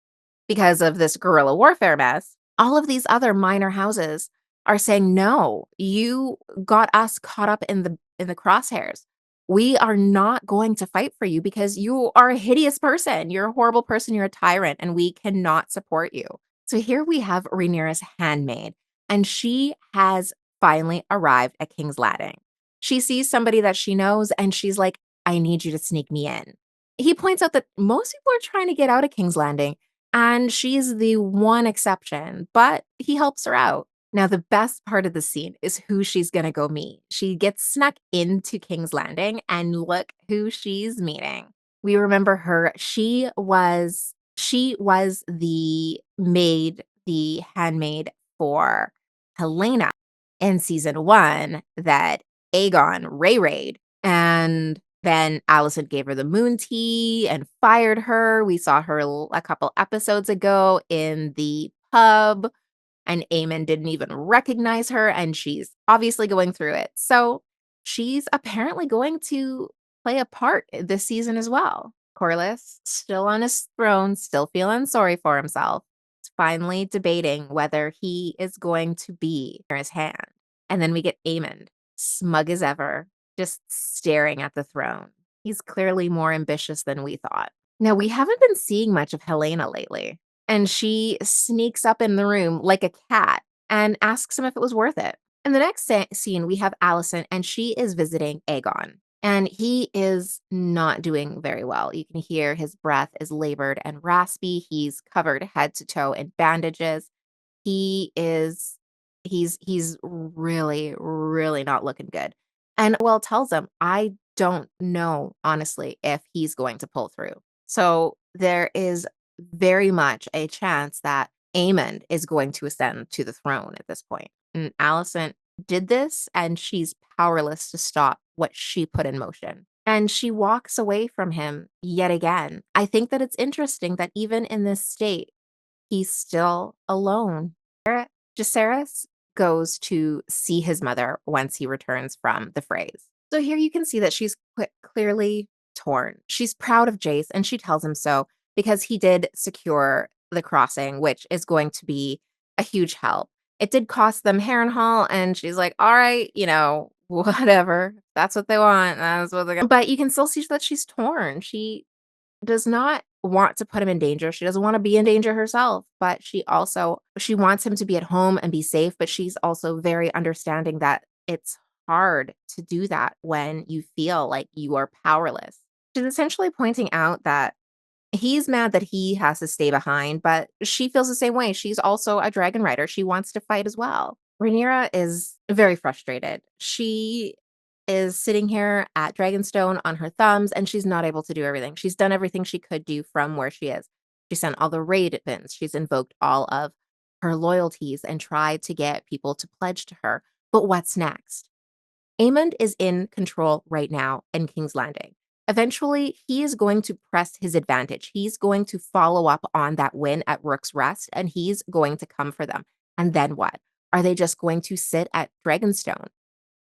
[SPEAKER 1] because of this guerrilla warfare mess, all of these other minor houses are saying, "No, you got us caught up in the crosshairs. We are not going to fight for you because you are a hideous person. You're a horrible person. You're a tyrant, and we cannot support you." So here we have Rhaenyra's handmaid, and she has finally arrived at King's Landing. She sees somebody that she knows, and she's like, "I need you to sneak me in." He points out that most people are trying to get out of King's Landing, and she's the one exception, but he helps her out. Now, the best part of the scene is who she's gonna go meet. She gets snuck into King's Landing, and look who she's meeting. We remember her. She was the handmaid for Helena in season 1 that Aegon Ray-rayed, and then Allison gave her the moon tea and fired her. We saw her a couple episodes ago in the pub, and Aemon didn't even recognize her, and she's obviously going through it. So she's apparently going to play a part this season as well. Corlys, still on his throne, still feeling sorry for himself, is finally debating whether he is going to be near his hand. And then we get Aemon, smug as ever, just staring at the throne. He's clearly more ambitious than we thought. Now, we haven't been seeing much of Helena lately, and she sneaks up in the room like a cat and asks him if it was worth it. In the next scene, we have Allison, and she is visiting Aegon, and he is not doing very well. You can hear his breath is labored and raspy. He's covered head to toe in bandages. He is he's really, really not looking good. And Well tells him, "I don't know, honestly, if he's going to pull through." So there is very much a chance that Aemond is going to ascend to the throne at this point. And Alicent did this, and she's powerless to stop what she put in motion. And she walks away from him yet again. I think that it's interesting that even in this state, he's still alone. Jacaerys goes to see his mother once he returns from the frays. So here you can see that she's clearly torn. She's proud of Jace, and she tells him so because he did secure the crossing, which is going to be a huge help. It did cost them Harrenhal, and she's like, "All right, whatever. That's what they want. That's what they got." But you can still see that she's torn. She does not want to put him in danger. She doesn't want to be in danger herself, but she wants him to be at home and be safe, but she's also very understanding that it's hard to do that when you feel like you are powerless. She's essentially pointing out that he's mad that he has to stay behind, but she feels the same way. She's also a dragon rider. She wants to fight as well. Rhaenyra is very frustrated. She is sitting here at Dragonstone on her thumbs, and she's not able to do everything. She's done everything she could do from where she is. She sent all the ravens. She's invoked all of her loyalties and tried to get people to pledge to her. But what's next? Aemond is in control right now in King's Landing. Eventually, he is going to press his advantage. He's going to follow up on that win at Rook's Rest, and he's going to come for them. And then what? Are they just going to sit at Dragonstone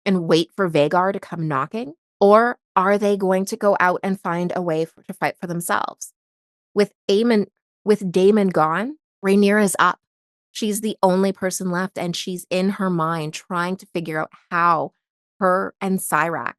[SPEAKER 1] and wait for Vhagar to come knocking? Or are they going to go out and find a way to fight for themselves? With Damon gone, Rhaenyra is up. She's the only person left, and she's in her mind trying to figure out how her and Syrax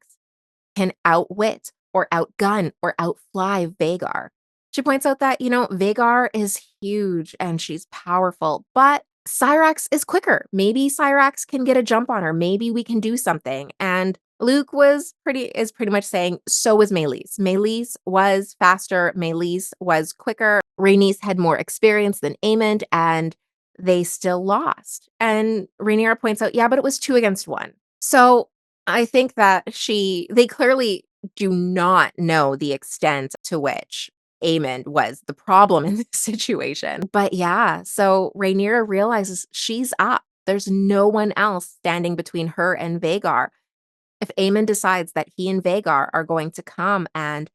[SPEAKER 1] can outwit or outgun or outfly Vhagar. She points out that, Vhagar is huge and she's powerful, but Syrax is quicker. Maybe Syrax can get a jump on her. Maybe we can do something. And Luke is pretty much saying, so was Meleys. Meleys was faster. Meleys was quicker. Rhaenys had more experience than Aemond, and they still lost. And Rhaenyra points out, yeah, but it was 2 against 1. So I think that they clearly do not know the extent to which Aemond was the problem in this situation. But yeah, so Rhaenyra realizes she's up. There's no one else standing between her and Vhagar. If Aemond decides that he and Vhagar are going to come and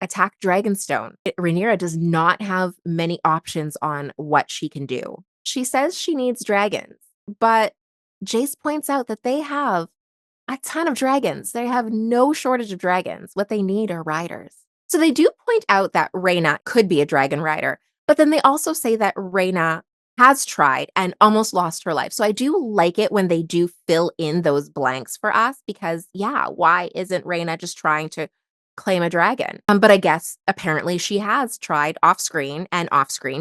[SPEAKER 1] attack Dragonstone, Rhaenyra does not have many options on what she can do. She says she needs dragons, but Jace points out that they have a ton of dragons. They have no shortage of dragons. What they need are riders. So they do point out that Reyna could be a dragon rider, but then they also say that Reyna has tried and almost lost her life. So I do like it when they do fill in those blanks for us because, yeah, why isn't Reyna just trying to claim a dragon? But I guess apparently she has tried off screen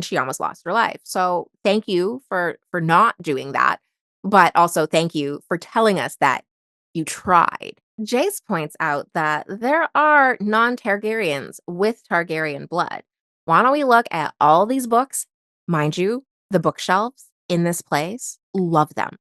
[SPEAKER 1] she almost lost her life. So thank you for not doing that, but also thank you for telling us that you tried. Jace points out that there are non Targaryens with Targaryen blood. Why don't we look at all these books? Mind you, the bookshelves in this place, love them,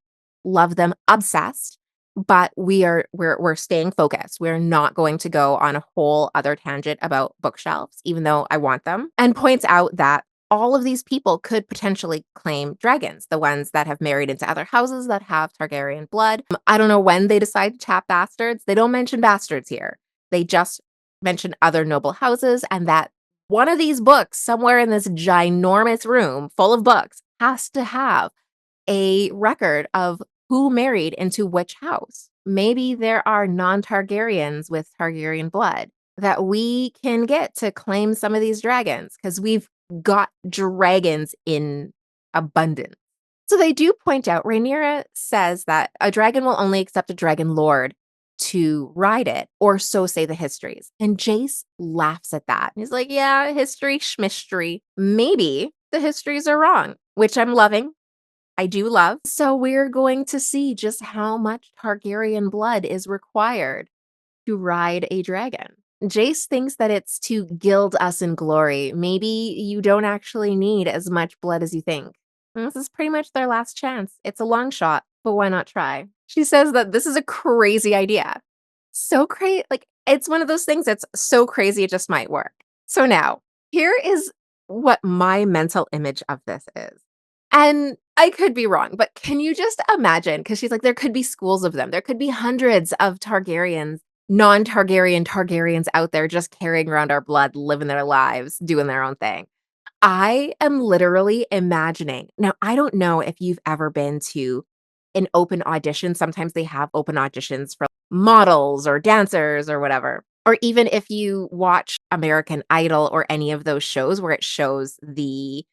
[SPEAKER 1] obsessed. But we're staying focused. We're not going to go on a whole other tangent about bookshelves, even though I want them. And points out that all of these people could potentially claim dragons, the ones that have married into other houses that have Targaryen blood. I don't know when they decide to tap bastards. They don't mention bastards here. They just mention other noble houses, and that one of these books, somewhere in this ginormous room full of books, has to have a record of who married into which house. Maybe there are non Targaryens with Targaryen blood that we can get to claim some of these dragons because we've got dragons in abundance. So they do point out, Rhaenyra says that a dragon will only accept a dragon lord to ride it, or so say the histories. And Jace laughs at that. He's like, yeah, history, schmistery. Maybe the histories are wrong, which I'm loving. I do love. So we're going to see just how much Targaryen blood is required to ride a dragon. Jace thinks that it's to gild us in glory. Maybe you don't actually need as much blood as you think. And this is pretty much their last chance. It's a long shot, but why not try? She says that this is a crazy idea. So crazy. Like, it's one of those things that's so crazy it just might work. So now, here is what my mental image of this is. And I could be wrong, but can you just imagine? Because she's like, there could be schools of them. There could be hundreds of Targaryens, non-Targaryen Targaryens out there just carrying around our blood, living their lives, doing their own thing. I am literally imagining. Now, I don't know if you've ever been to an open audition. Sometimes they have open auditions for models or dancers or whatever. Or even if you watch American Idol or any of those shows where it shows the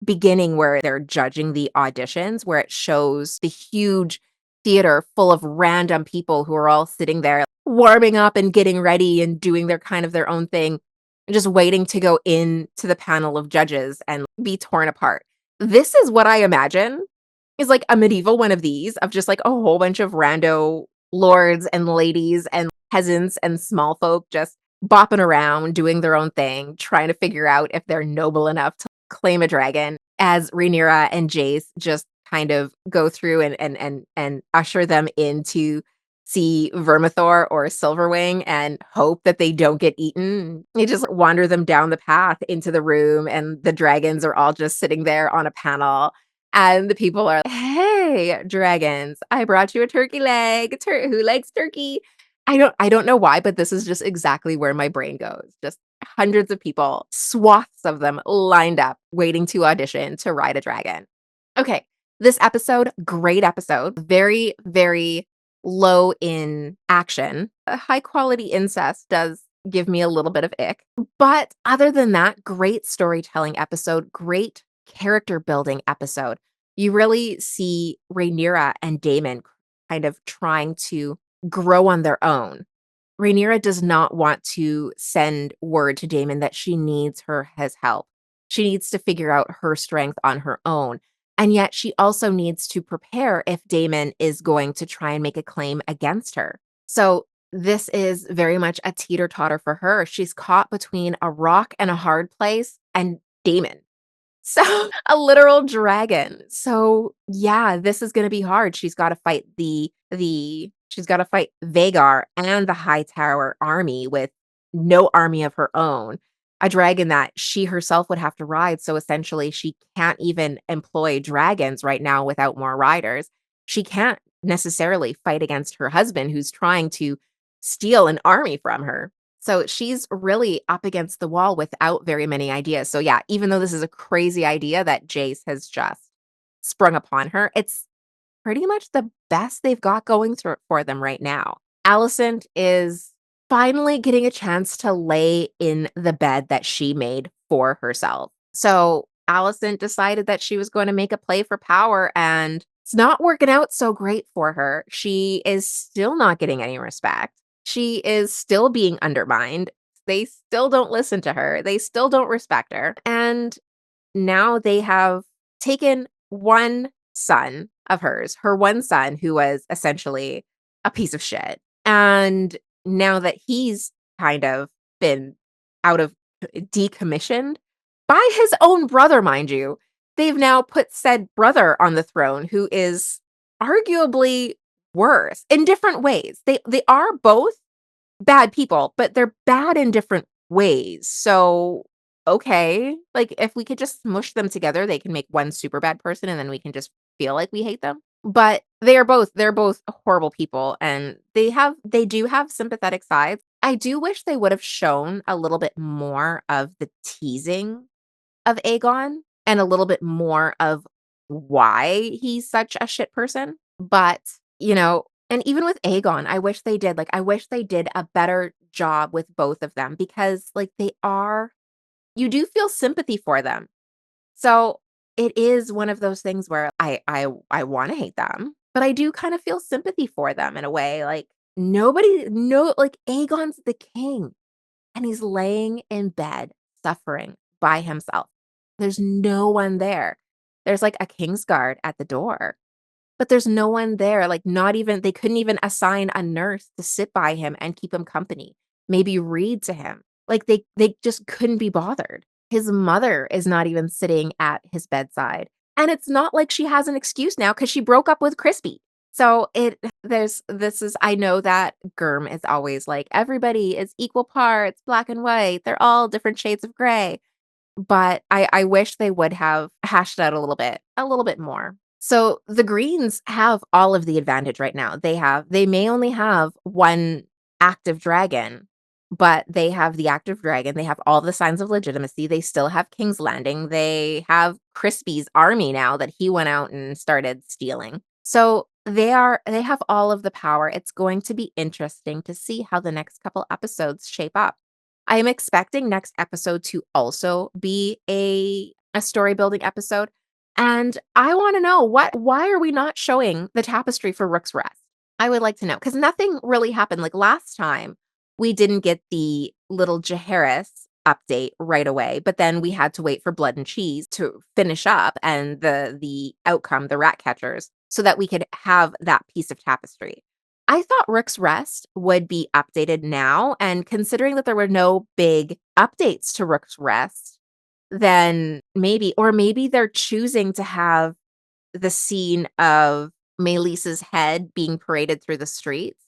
[SPEAKER 1] beginning where they're judging the auditions, where it shows the huge theater full of random people who are all sitting there warming up and getting ready and doing their kind of their own thing, and just waiting to go into the panel of judges and be torn apart. This is what I imagine is like a medieval one of these, of just like a whole bunch of rando lords and ladies and peasants and small folk just bopping around, doing their own thing, trying to figure out if they're noble enough to claim a dragon, as Rhaenyra and Jace just kind of go through and usher them in to see Vermithor or Silverwing and hope that they don't get eaten. They just wander them down the path into the room, and the dragons are all just sitting there on a panel. And the people are, hey, dragons, I brought you a turkey leg. Who likes turkey? I don't know why, but this is just exactly where my brain goes. Just hundreds of people, swaths of them lined up, waiting to audition to ride a dragon. Okay, this episode, great episode. Very, very low in action. A high quality incest does give me a little bit of ick. But other than that, great storytelling episode, great character building episode. You really see Rhaenyra and Daemon kind of trying to grow on their own. Rhaenyra does not want to send word to Daemon that she needs his help. She needs to figure out her strength on her own. And yet she also needs to prepare if Daemon is going to try and make a claim against her. So this is very much a teeter-totter for her. She's caught between a rock and a hard place and Daemon. So a literal dragon. So yeah, this is gonna be hard. She's gotta fight she's gotta fight Vhagar and the High Tower army with no army of her own. A dragon that she herself would have to ride, so essentially she can't even employ dragons right now without more riders. She can't necessarily fight against her husband who's trying to steal an army from her. So she's really up against the wall without very many ideas. So yeah, even though this is a crazy idea that Jace has just sprung upon her, it's pretty much the best they've got going for them right now. Alicent is finally getting a chance to lay in the bed that she made for herself. So Allison decided that she was going to make a play for power, and it's not working out so great for her. She is still not getting any respect. She is still being undermined. They still don't listen to her. They still don't respect her. And now they have taken one son of hers, her one son who was essentially a piece of shit. And now that he's kind of been out of decommissioned by his own brother, mind you, they've now put said brother on the throne who is arguably worse in different ways. They are both bad people, but they're bad in different ways. So, okay, like if we could just smush them together, they can make one super bad person and then we can just feel like we hate them. But they're both horrible people and they do have sympathetic sides. I do wish they would have shown a little bit more of the teasing of Aegon and a little bit more of why he's such a shit person. But, and even with Aegon, I wish they did a better job with both of them because, like, you do feel sympathy for them. So it is one of those things where I want to hate them, but I do kind of feel sympathy for them in a way. Like, like, Aegon's the king and he's laying in bed suffering by himself. There's no one there. There's like a king's guard at the door, but there's no one there, like, not even they couldn't even assign a nurse to sit by him and keep him company, maybe read to him. Like, they just couldn't be bothered. His mother is not even sitting at his bedside, and it's not like she has an excuse now because she broke up with Crispy. So it there's this is I know that Germ is always like, "Everybody is equal parts, black and white, they're all different shades of gray." But I wish they would have hashed out a little bit more. So the Greens have all of the advantage right now. They may only have one active dragon, but they have the active dragon. They have all the signs of legitimacy. They still have King's Landing. They have Crispy's army now that he went out and started stealing. So they have all of the power. It's going to be interesting to see how the next couple episodes shape up. I am expecting next episode to also be a story building episode. And I want to know why are we not showing the tapestry for Rook's Rest? I would like to know because nothing really happened. Like last time, we didn't get the little Jaharis update right away, but then we had to wait for Blood and Cheese to finish up and the outcome, the rat catchers, so that we could have that piece of tapestry. I thought Rook's Rest would be updated now, and considering that there were no big updates to Rook's Rest, then maybe they're choosing to have the scene of Meleese's head being paraded through the streets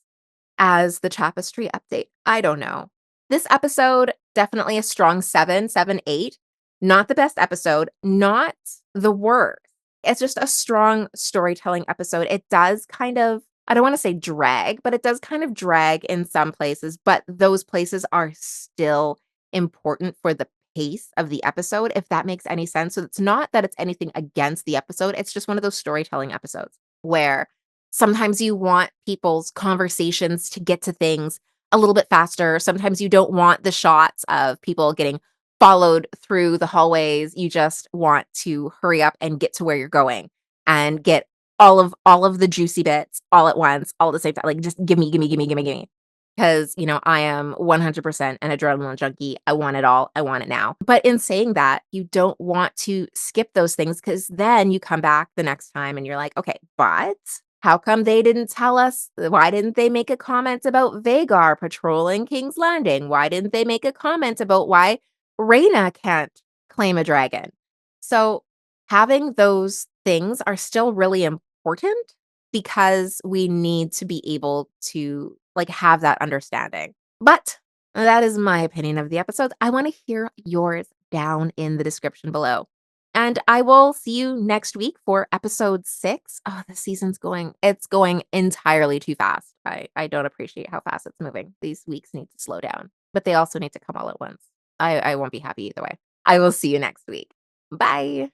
[SPEAKER 1] as the tapestry update. I don't know. This episode, definitely a strong 7, 7, 8. Not the best episode, not the worst. It's just a strong storytelling episode. It does kind of, I don't want to say drag, but it does kind of drag in some places, but those places are still important for the pace of the episode, if that makes any sense. So it's not that it's anything against the episode. It's just one of those storytelling episodes where sometimes you want people's conversations to get to things a little bit faster. Sometimes you don't want the shots of people getting followed through the hallways. You just want to hurry up and get to where you're going and get all of the juicy bits all at once, all at the same time. Like just give me, give me, give me, give me, give me. Because, I am 100% an adrenaline junkie. I want it all. I want it now. But in saying that, you don't want to skip those things because then you come back the next time and you're like, okay, but how come they didn't tell us? Why didn't they make a comment about Vagar patrolling King's Landing? Why didn't they make a comment about why Rhaena can't claim a dragon? So having those things are still really important because we need to be able to like have that understanding. But that is my opinion of the episode. I want to hear yours down in the description below. And I will see you next week for episode 6. Oh, the season's it's going entirely too fast. I don't appreciate how fast it's moving. These weeks need to slow down, but they also need to come all at once. I won't be happy either way. I will see you next week. Bye.